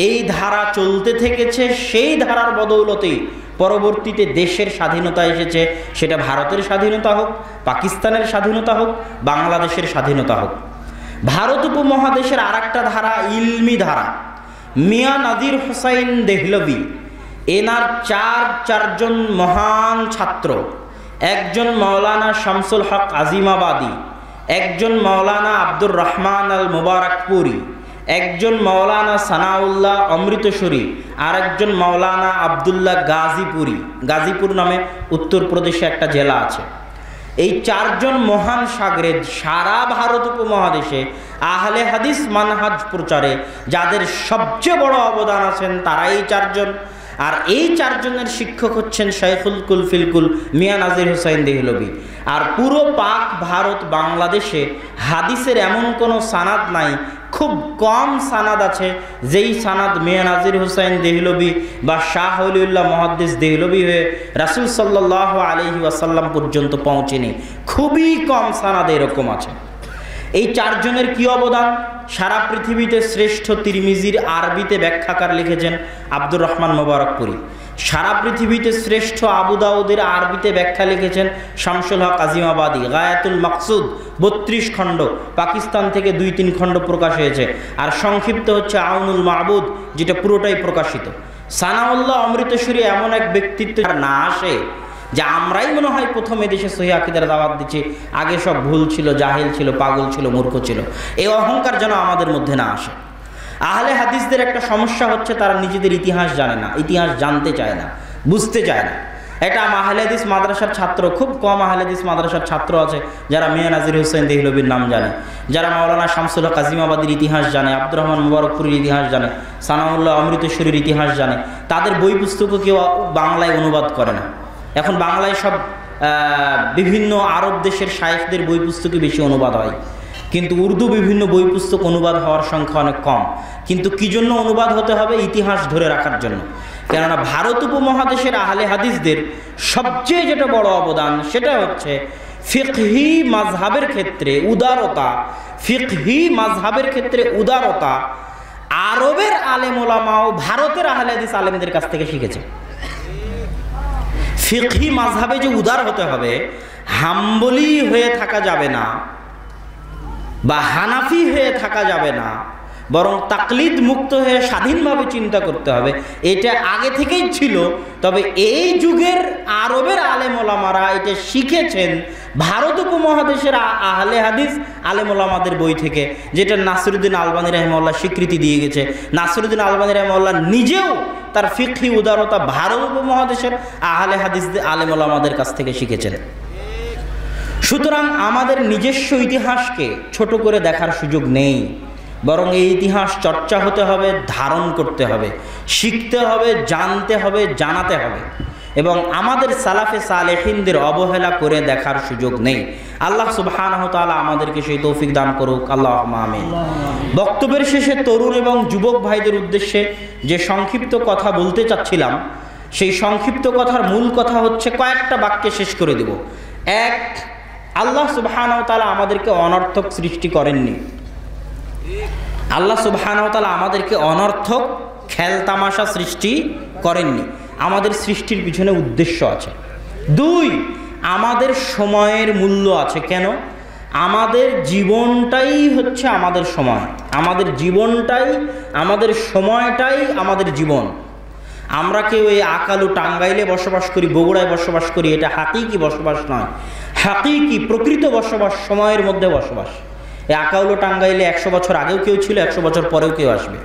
[SPEAKER 1] এই ধারা চলতে থেকেছে। সেই ধারার বদৌলতেই পরবর্তীতে দেশের স্বাধীনতা এসেছে, সেটা ভারতের স্বাধীনতা হোক, পাকিস্তানের স্বাধীনতা হোক, বাংলাদেশের স্বাধীনতা হোক। ভারত উপমহাদেশের আর একটা ধারা ইলমি ধারা, মিয়া নাজির হোসাইন দেহলভি, এনার চারজন মহান ছাত্র, একজন মাওলানা শামসুল হক আজিমাবাদী, একজন মাওলানা আব্দুর রহমান আল মুবারকপুরি, একজন মাওলানা সানাউল্লাহ অমৃতসরী, আর একজন মাওলানা আবদুল্লাহ গাজীপুরি। গাজীপুর নামে উত্তরপ্রদেশে একটা জেলা আছে। এই চারজন মহান শাগরেদ সারা ভারত উপমহাদেশে আহলে হাদিস মানহাজ প্রচারে যাদের সবচেয়ে বড় অবদান আছেন তারা এই চারজন। আর এই চারজনের শিক্ষক হচ্ছেন শাইখুল কুল ফিলকুল মিয়া নাজির হোসাইন দেহলভি। আর পুরো পাক ভারত বাংলাদেশে হাদিসের এমন কোনো সানাদ নাই, খুব কম সানাদ আছে যেই সানাদ মিয়া নাজির হোসাইন দেহলভি বা শাহ ওলিউল্লাহ মুহাদ্দিস দেহলভি হয়ে রাসূল সাল্লাল্লাহু আলাইহি ওয়াসাল্লাম পর্যন্ত পৌঁছেনি। খুবই কম সানাদ এরকম আছে। এই চারজনের কি অবদান? সারা পৃথিবীতে শ্রেষ্ঠ তিরমিজির আরবিতে ব্যাখ্যাকার লিখেছেন আব্দুর রহমান মুবারকপুরি। সারা পৃথিবীতে শ্রেষ্ঠ আবু দাউদের আরবিতে ব্যাখ্যা লিখেছেন শামসুল হক আজিমাবাদী। গায়াতুল মাকসুদ 32 খণ্ড, পাকিস্তান থেকে 2-3 খণ্ড প্রকাশ হয়েছে। আর সংক্ষিপ্ত হচ্ছে আউনুল মাবুদ, যেটা পুরোটাই প্রকাশিত। সানাউল্লাহ অমৃতসরী এমন এক ব্যক্তিত্ব না আসে যে আমরাই মনে হয় প্রথম এদেশে সহিহ আকীদার দাওয়াত দিচ্ছি, আগে সব ভুল ছিল, জাহিল ছিল, পাগল ছিল, মূর্খ ছিল। এই অহংকার যেন আমাদের মধ্যে না আসে। আহলে হাদিসদের একটা সমস্যা হচ্ছে তারা নিজেদের ইতিহাস জানে না, ইতিহাস জানতে চায় না, বুঝতে চায় না। এটা আহলে হাদিস মাদ্রাসার ছাত্র, খুব কম আহলে হাদিস মাদ্রাসার ছাত্র আছে যারা মিয়া নাজির হোসেন দেহলভির নাম জানে, যারা মাওলানা শামসুল হক আজিমাবাদীর ইতিহাস জানে, আব্দুর রহমান মুবারকপুরীর ইতিহাস জানে, সানাউল্লাহ অমৃতসরীর ইতিহাস জানে। তাদের বই পুস্তকও কেউ বাংলায় অনুবাদ করে না। এখন বাংলায় সব বিভিন্ন আরব দেশের শায়েখদের বই পুস্তকে বেশি অনুবাদ হয়, কিন্তু উর্দু বিভিন্ন বই পুস্তক অনুবাদ হওয়ার সংখ্যা অনেক কম। কিন্তু কি জন্য অনুবাদ হতে হবে? ইতিহাস ধরে রাখার জন্য। কেননা ভারত উপমহাদেশের আহলে হাদিসদের সবচেয়ে যেটা বড় অবদান সেটা হচ্ছে ফিকহি মাযহাবের ক্ষেত্রে উদারতা। ফিকহি মাযহাবের ক্ষেত্রে উদারতা আরবের আলেম ওলামাও ভারতের আহলে হাদিস আলেমদের কাছ থেকে শিখেছে। ফিকহি মাযহাবে যে উদার হতে হবে, হাম্বলি হয়ে থাকা যাবে না বা হানাফি হয়ে থাকা যাবে না, বরং তাকলিদ মুক্ত হয়ে স্বাধীনভাবে চিন্তা করতে হবে, এটা আগে থেকেই ছিল। তবে এই যুগের আরবের আলেম ওলামারা এটা শিখেছেন ভারত উপমহাদেশের আহলে হাদিস আলেম ওলামাদের বই থেকে, যেটা নাসিরউদ্দিন আলবানী রাহিমাহুল্লাহ স্বীকৃতি দিয়ে গেছে। নাসিরউদ্দিন আলবানী রাহিমাহুল্লাহ নিজেও তার ফিকহি উদারতা ভারত উপমহাদেশের আহলে হাদিস আলেম ওলামাদের কাছ থেকে শিখেছেন। সুতরাং আমাদের নিজস্ব ইতিহাসকে ছোট করে দেখার সুযোগ নেই, বরং এই ইতিহাস চর্চা হতে হবে, ধারণ করতে হবে, শিখতে হবে, জানতে হবে, জানাতে হবে। এবং আমাদের সালাফে সালেহিনদের অবহেলা করে দেখার সুযোগ নেই। আল্লাহ সুবহানাহু ওয়া তাআলা আমাদেরকে সেই তৌফিক দান করুক, আল্লাহুম্মা আমিন। বক্তব্যের শেষে তরুণ এবং যুবক ভাইদের উদ্দেশ্যে যে সংক্ষিপ্ত কথা বলতে চাচ্ছিলাম, সেই সংক্ষিপ্ত কথার মূল কথা হচ্ছে, কয়েকটা বাক্যে শেষ করে দেব। এক, আল্লাহ সুবহানাহু ওয়া তাআলা আমাদেরকে অনর্থক সৃষ্টি করেননি। আল্লাহ সুবহানাহু ওয়া তাআলা আমাদেরকে অনর্থক খেলতামাশা সৃষ্টি করেননি। আমাদের সৃষ্টির পিছনে উদ্দেশ্য আছে। দুই, আমাদের সময়ের মূল্য আছে। কেন? আমাদের জীবনটাই হচ্ছে আমাদের সময়, আমাদের জীবনটাই, আমাদের সময়টাই আমাদের জীবন। আমরা কেউ এই আকালু টাঙ্গাইলে বসবাস করি, বগুড়ায় বসবাস করি, এটা হাকিকি বসবাস নয়। হাকিকি প্রকৃত বসবাস সময়ের মধ্যে বসবাস। এই আকাউলো টাঙ্গাইলে 100 বছর আগেও কেউ ছিল, 100 বছর পরেও কেউ আসবে।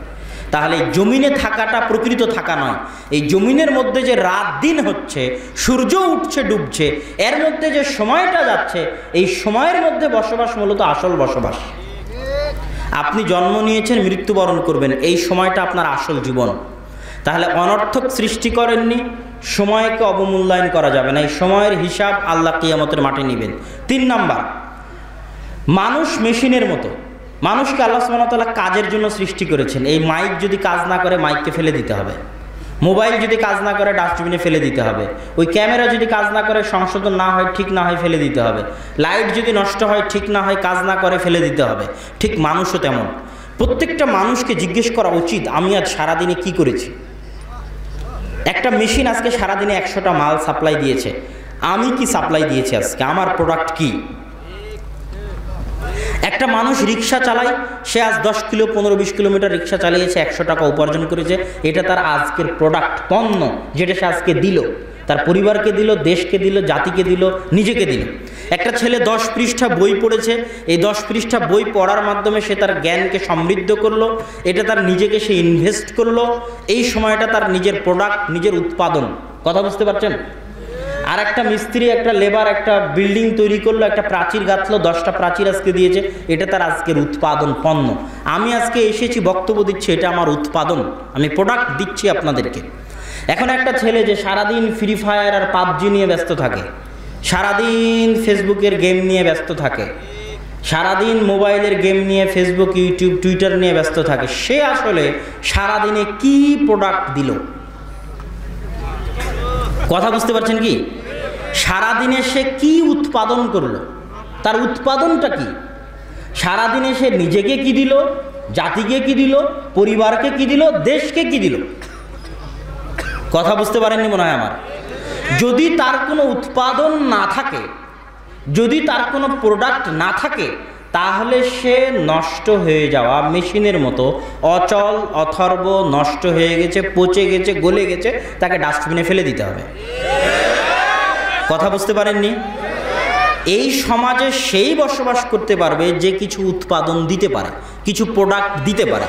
[SPEAKER 1] তাহলে এই জমিনে থাকাটা প্রকৃত থাকা নয়। এই জমিনের মধ্যে যে রাত দিন হচ্ছে, সূর্য উঠছে ডুবছে, এর মধ্যে যে সময়টা যাচ্ছে, এই সময়ের মধ্যে বসবাস মূলত আসল বসবাস। আপনি জন্ম নিয়েছেন, মৃত্যুবরণ করবেন, এই সময়টা আপনার আসল জীবন। তাহলে অনর্থক সৃষ্টি করেননি, সময়কে অবমূল্যায়ন করা যাবে না। এই সময়ের হিসাব আল্লাহ কিয়ামতের মাঠে নেবেন। 3 নাম্বার, মানুষ মেশিনের মতো। মানুষকে আল্লাহ সুবহানাহু ওয়া তাআলা কাজের জন্য সৃষ্টি করেছেন। এই মাইক যদি কাজ না করে, মাইককে ফেলে দিতে হবে। মোবাইল যদি কাজ না করে, ডাস্টবিনে ফেলে দিতে হবে। ওই ক্যামেরা যদি কাজ না করে, সংশোধন না হয়, ঠিক না হয়, ফেলে দিতে হবে। লাইট যদি নষ্ট হয়, ঠিক না হয়, কাজ না করে, ফেলে দিতে হবে। ঠিক মানুষও তেমন। প্রত্যেকটা মানুষকে জিজ্ঞেস করা উচিত, আমি আজ সারাদিনে কি করেছি। একটা মেশিন আজকে সারাদিনে 100টা মাল সাপ্লাই দিয়েছে, আমি কি সাপ্লাই দিয়েছি আজকে, আমার প্রোডাক্ট কি। একটা মানুষ রিক্সা চালায়, সে আজ 10 কিলো 15-20 কিলোমিটার রিক্সা চালিয়েছে, 100 টাকা উপার্জন করেছে, এটা তার আজকের প্রোডাক্ট, পণ্য, যেটা সে আজকে দিল, তার পরিবারকে দিল, দেশকে দিল, জাতিকে দিল, নিজেকে দিল। একটা ছেলে 10 পৃষ্ঠা বই পড়েছে, এই 10 পৃষ্ঠা বই পড়ার মাধ্যমে সে তার জ্ঞানকে সমৃদ্ধ করলো, এটা তার নিজেকে সে ইনভেস্ট করলো, এই সময়টা তার নিজের প্রোডাক্ট, নিজের উৎপাদন। কথা বুঝতে পারছেন? আর একটা মিস্ত্রি, একটা লেবার একটা বিল্ডিং তৈরি করলো, একটা প্রাচীর গাঁথলো, 10টা প্রাচীর আজকে দিয়েছে, এটা তার আজকের উৎপাদন, পণ্য। আমি আজকে এসেছি, বক্তব্য দিচ্ছি, এটা আমার উৎপাদন, আমি প্রোডাক্ট দিচ্ছি আপনাদেরকে। এখন একটা ছেলে যে সারাদিন ফ্রি ফায়ার আর পাবজি নিয়ে ব্যস্ত থাকে, সারাদিন ফেসবুকের গেম নিয়ে ব্যস্ত থাকে, সারাদিন মোবাইলের গেম নিয়ে, ফেসবুক, ইউটিউব, টুইটার নিয়ে ব্যস্ত থাকে, সে আসলে সারাদিনে কি প্রোডাক্ট দিল? কথা বুঝতে পারছেন কি? সারাদিনে সে কি উৎপাদন করলো, তার উৎপাদনটা কি? সারাদিনে সে নিজেকে কি দিল, জাতিকে কি দিল, পরিবারকে কি দিল, দেশকে কি দিল? কথা বুঝতে পারেননি মনে হয় আমার। যদি তার কোনো উৎপাদন না থাকে, যদি তার কোনো প্রোডাক্ট না থাকে, তাহলে সে নষ্ট হয়ে যাওয়া মেশিনের মতো, অচল, অথর্ব, নষ্ট হয়ে গেছে, পচে গেছে, গলে গেছে, তাকে ডাস্টবিনে ফেলে দিতে হবে। কথা বুঝতে পারেননি? এই সমাজে সেই বসবাস করতে পারবে যে কিছু উৎপাদন দিতে পারে, কিছু প্রোডাক্ট দিতে পারে,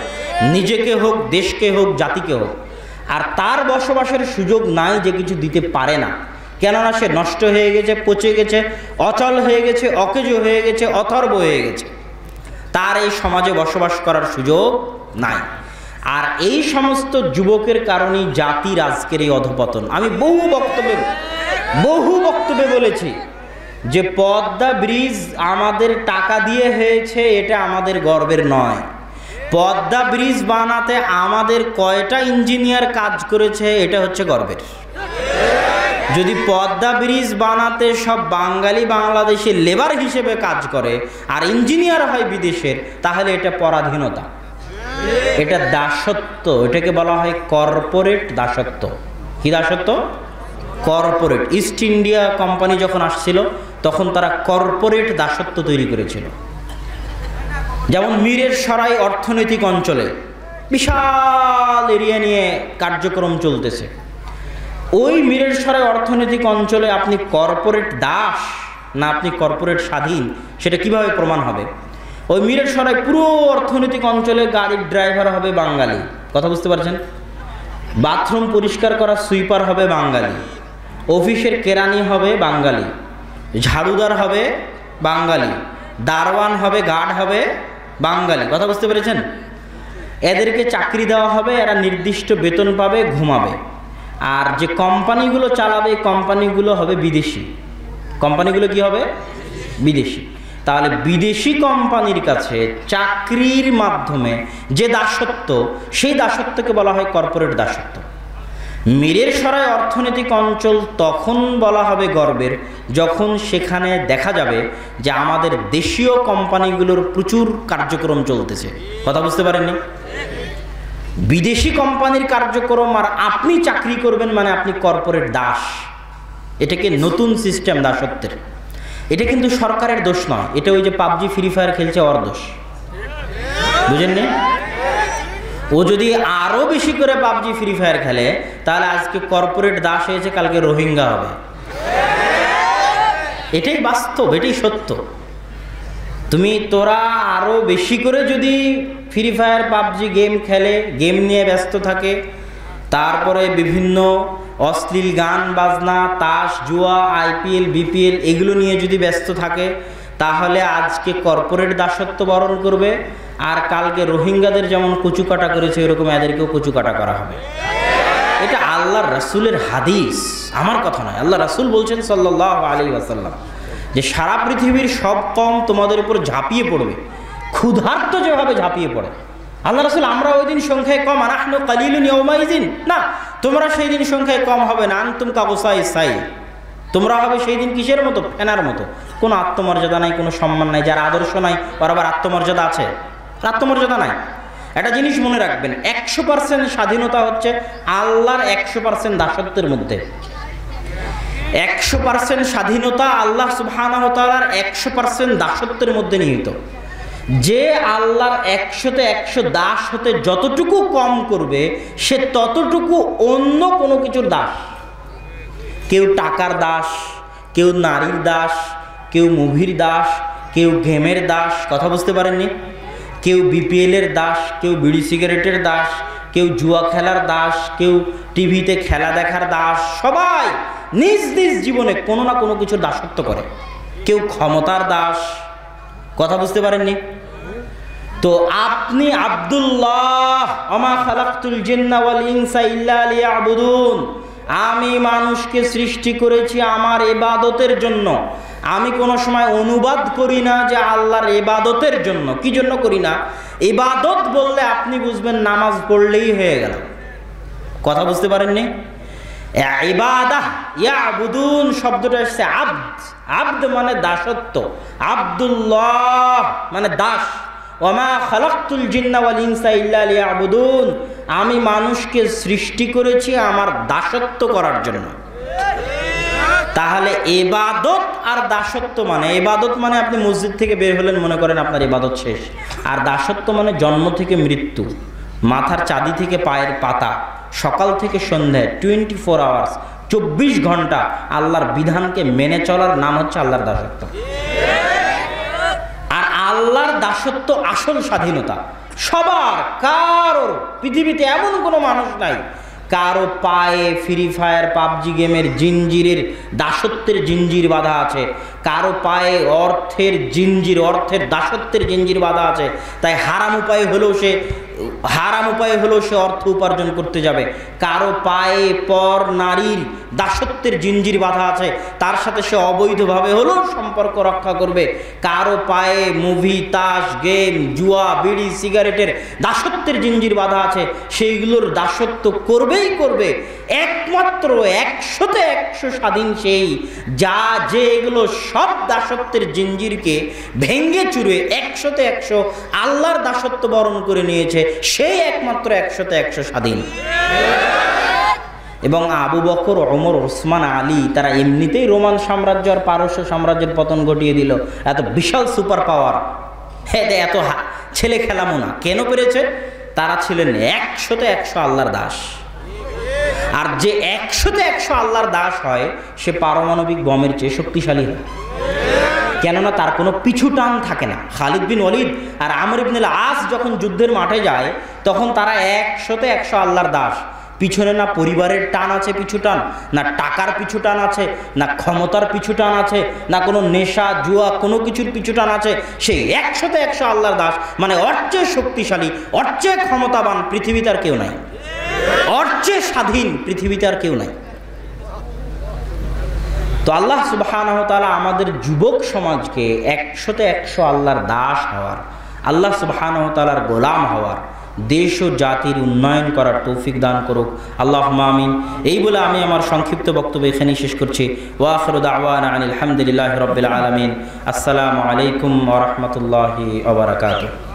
[SPEAKER 1] নিজেকে হোক, দেশকে হোক, জাতিকে হোক। আর তার বসবাসের সুযোগ নাই যে কিছু দিতে পারে না, কেননা সে নষ্ট হয়ে গেছে, পচে গেছে, অচল হয়ে গেছে, অকেজো হয়ে গেছে, অথর্ব হয়ে গেছে। তার এই সমাজে বসবাস করার সুযোগ নাই। আর এই সমস্ত যুবকের কারণেই জাতির আজকের এই অধঃপতন। আমি বহু বক্তব্যে বলেছি যে পদ্মা ব্রিজ আমাদের টাকা দিয়ে হয়েছে, এটা আমাদের গর্বের নয়। পদ্মা ব্রিজ বানাতে আমাদের কয়টা ইঞ্জিনিয়ার কাজ করেছে, এটা হচ্ছে গর্বের। যদি পদ্মা ব্রিজ বানাতে সব বাঙালি বাংলাদেশি লেবার হিসেবে কাজ করে আর ইঞ্জিনিয়ার হয় বিদেশের, তাহলে এটা পরাধীনতা, এটা দাসত্ব। এটাকে বলা হয় কর্পোরেট দাসত্ব। কি দাসত্ব? কর্পোরেট। ইস্ট ইন্ডিয়া কোম্পানি যখন আসছিল, তখন তারা কর্পোরেট দাসত্ব তৈরি করেছিল। যেমন মীরের সরাই অর্থনৈতিক অঞ্চলে বিশাল এরিয়া নিয়ে কার্যক্রম চলতেছে। ওই মীরের সরাই অর্থনৈতিক অঞ্চলে আপনি কর্পোরেট দাস না আপনি কর্পোরেট স্বাধীন, সেটা কিভাবে প্রমাণ হবে? ওই মীরের সরাই পুরো অর্থনৈতিক অঞ্চলে গাড়ির ড্রাইভার হবে বাঙালি। কথা বুঝতে পারছেন? বাথরুম পরিষ্কার করা সুইপার হবে বাঙালি, অফিসের কেরানি হবে বাঙালি, ঝাড়ুদার হবে বাঙালি, দারওয়ান হবে, গার্ড হবে বাঙালি। কথা বুঝতে পেরেছেন? এদেরকে চাকরি দেওয়া হবে, এরা নির্দিষ্ট বেতন পাবে, ঘুমাবে। আর যে কোম্পানিগুলো চালাবে, কোম্পানিগুলো হবে বিদেশি। কোম্পানিগুলো কি হবে? বিদেশি। তাহলে বিদেশি কোম্পানির কাছে চাকরির মাধ্যমে যে দাসত্ব, সেই দাসত্বকে বলা হয় কর্পোরেট দাসত্ব। মীরের সরাই অর্থনৈতিক অঞ্চল তখন বলা হবে গর্বের, যখন সেখানে দেখা যাবে যে আমাদের দেশীয় কোম্পানিগুলোর প্রচুর কার্যক্রম চলতেছে। কথা বুঝতে পারেননি? বিদেশি কোম্পানির কার্যক্রম আর আপনি চাকরি করবেন মানে আপনি কর্পোরেট দাস। এটাকে নতুন সিস্টেম দাসত্বের। এটা কিন্তু সরকারের দোষ নয়, এটা ওই যে পাবজি ফ্রি ফায়ার খেলছে ওর দোষ। বুঝেননি? ও যদি আরো বেশি করে পাবজি ফ্রি ফায়ার খেলে, তাহলে আজকে কর্পোরেট দাস হয়েছে, কালকে রোহিঙ্গা হবে। এটাই বাস্তব, এটাই সত্য। তোরা আরও বেশি করে যদি ফ্রি ফায়ার পাবজি গেম খেলে, গেম নিয়ে ব্যস্ত থাকে, তারপরে বিভিন্ন অশ্লীল গান বাজনা, তাস জুয়া, IPL BPL এগুলো নিয়ে যদি ব্যস্ত থাকে, তাহলে আজকে কর্পোরেট দাসত্ব বরণ করবে, আর কালকে রোহিঙ্গাদের যেমন কচুকাটা করেছে এরকম এদেরকেও কচুকাটা করা হবে। এটা আল্লাহর রাসূলের হাদিস, আমার কথা নয়। আল্লাহ রাসূল বলছেন সাল্লাল্লাহু আলাইহি ওয়াসাল্লাম যে সারা পৃথিবীর সব কম তোমাদের উপর ঝাঁপিয়ে পড়বে, ক্ষুধার্ত যেভাবে ঝাঁপিয়ে পড়ে। আল্লাহ রাসূল আমরা ওই দিন সংখ্যায় কম, আনাহনু কালিলুন ইয়াওমাইযিন, না তোমরা সেই দিন সংখ্যায় কম হবে না, আনতুম কাবসাই সাই, তোমরা হবে সেই দিন কিসের মতো? ফেনার মতো। কোনো আত্মমর্যাদা নাই, কোনো সম্মান নাই, যার আদর্শ নাই ওর আবার আত্মমর্যাদা আছে? আত্মমর্যাদা নাই। একটা জিনিস মনে রাখবেন, 100% স্বাধীনতা হচ্ছে আল্লাহর 100% দাসত্বের মধ্যে। 100% স্বাধীনতা আল্লাহ সুবহানাহু ওয়া তাআলার 100% দাসত্বের মধ্যে নিহিত। যে আল্লাহর 100তে 100 দাস হতে যতটুকু কম করবে, সে ততটুকু অন্য কোনো কিছুর দাস। কেউ টাকার দাস, কেউ নারীর দাস, কেউ মুভির দাস, কেউ গেমের দাস, কথা বুঝতে পারেননি? কেউ BPL-এর দাস, কেউ বিড়ি সিগারেটের দাস, কেউ জুয়া খেলার দাস, কেউ টিভিতে খেলা দেখার দাস। সবাই নিজ নিজ জীবনে কোনো না কোনো কিছুর দাসত্ব করে। কেউ ক্ষমতার দাস, কথা বুঝতে পারেননি? তো আপনি আব্দুল্লাহ, ওমা খালাকতুল জিন্না ওয়াল ইনসা ইল্লা লিয়াবুদুন, আমি মানুষকে সৃষ্টি করেছি আমার ইবাদতের জন্য। আমি কোনো সময় অনুবাদ করি না যে আল্লাহর ইবাদতের জন্য। কি জন্য করি না? ইবাদত বললে আপনি বুঝবেন নামাজ পড়লেই হয়ে গেল, কথা বুঝতে পারেননি? ইবাদাহ ইয়াবুদুন শব্দটা এসেছে আব্দ, আব্দ মানে দাসত্ব, আব্দুল্লাহ মানে দাস। ওমা খালাকতুল জিন্না ওয়াল ইনসা ইল্লা লিয়াবুদুন, আমি মানুষকে সৃষ্টি করেছি আমার দাসত্ব করার জন্য। তাহলে ইবাদত আর দাসত্ব মানে, ইবাদত মানে আপনি মসজিদ থেকে বের হলেন, মনে করেন আপনার ইবাদত শেষ। আর দাসত্ব মানে জন্ম থেকে মৃত্যু, মাথার চাঁদি থেকে পায়ের পাতা, সকাল থেকে সন্ধ্যায় 24 আওয়ার্স, 24 ঘন্টা আল্লাহর বিধানকে মেনে চলার নাম হচ্ছে আল্লাহর দাসত্ব। আর আল্লাহর দাসত্ব আসল স্বাধীনতা সবার। কারোর পৃথিবীতে এমন কোনো মানুষ নাই কারো পায়ে ফ্রি ফায়ার পাবজি গেমের জিঞ্জিরের দাসত্বের জিঞ্জির বাঁধা আছে, কারো পায়ে অর্থের জিঞ্জির, অর্থের দাসত্বের জিঞ্জির বাঁধা আছে। তাই হারাম উপায়ে হলেও সে অর্থ উপার্জন করতে যাবে। কারো পায়ে পর নারীর দাসত্বের জিঞ্জির বাঁধা আছে, তার সাথে সে অবৈধভাবে হলেও সম্পর্ক রক্ষা করবে। কারো পায়ে মুভি, তাস, গেম, জুয়া, বিড়ি, সিগারেটের দাসত্বের জিঞ্জির বাঁধা আছে, সেইগুলোর দাসত্ব করবেই করবে। একমাত্র 100তে 100 স্বাধীন সেই যে এগুলো সব দাসত্বের জিঞ্জিরকে ভেঙ্গে চুরে 100তে 100 আল্লাহর দাসত্ব বরণ করে নিয়েছে, সেই একমাত্র 100তে 100 স্বাধীন। এবং আবু বকর, ওমর, ওসমান, আলী তারা এমনিতেই রোমান সাম্রাজ্য আর পারস্য সাম্রাজ্যের পতন ঘটিয়ে দিল। এত বিশাল সুপার পাওয়ার, এত ছেলে খেলামো না। কেন পেরেছে? তারা ছিলেন 100তে 100 আল্লাহর দাস। আর যে 100তে 100 আল্লাহর দাস হয়, সে পারমাণবিক বমের চেয়ে শক্তিশালী হয়। কেননা তার কোনো পিছু টান থাকে না। খালিদ বিন ওয়ালিদ আর আমর ইবনুল আস যখন যুদ্ধের মাঠে যায়, তখন তারা 100তে 100 আল্লাহর দাস। পিছনে না পরিবারের টান আছে পিছু টান, না টাকার পিছু টান আছে, না ক্ষমতার পিছু টান আছে, না কোনো নেশা জুয়া কোনো কিছুর পিছু টান আছে। সেই 100তে 100 আল্লাহর দাস মানে ওর চেয়ে শক্তিশালী, ওর চেয়ে ক্ষমতাবান পৃথিবীতে আর কেউ নাই, ওর চেয়ে স্বাধীন পৃথিবীতে আর কেউ নাই। তো আল্লাহ সুবহানাহু ওয়া তাআলা আমাদের যুবক সমাজকে 100তে 100 আল্লাহর দাস হওয়ার, আল্লাহ সুবহানাহু ওয়া তাআলার গোলাম হওয়ার, দেশ ও জাতির উন্নয়ন করার তৌফিক দান করুক। আল্লাহুম্মা আমিন। এই বলে আমি আমার সংক্ষিপ্ত বক্তব্য এখানেই শেষ করছি। ওয়া আখিরু দাওয়ানা আনিল হামদুলিল্লাহি রাব্বিল আলামিন। আসসালামু আলাইকুম ওয়া রাহমাতুল্লাহি ওয়া বারাকাতুহু।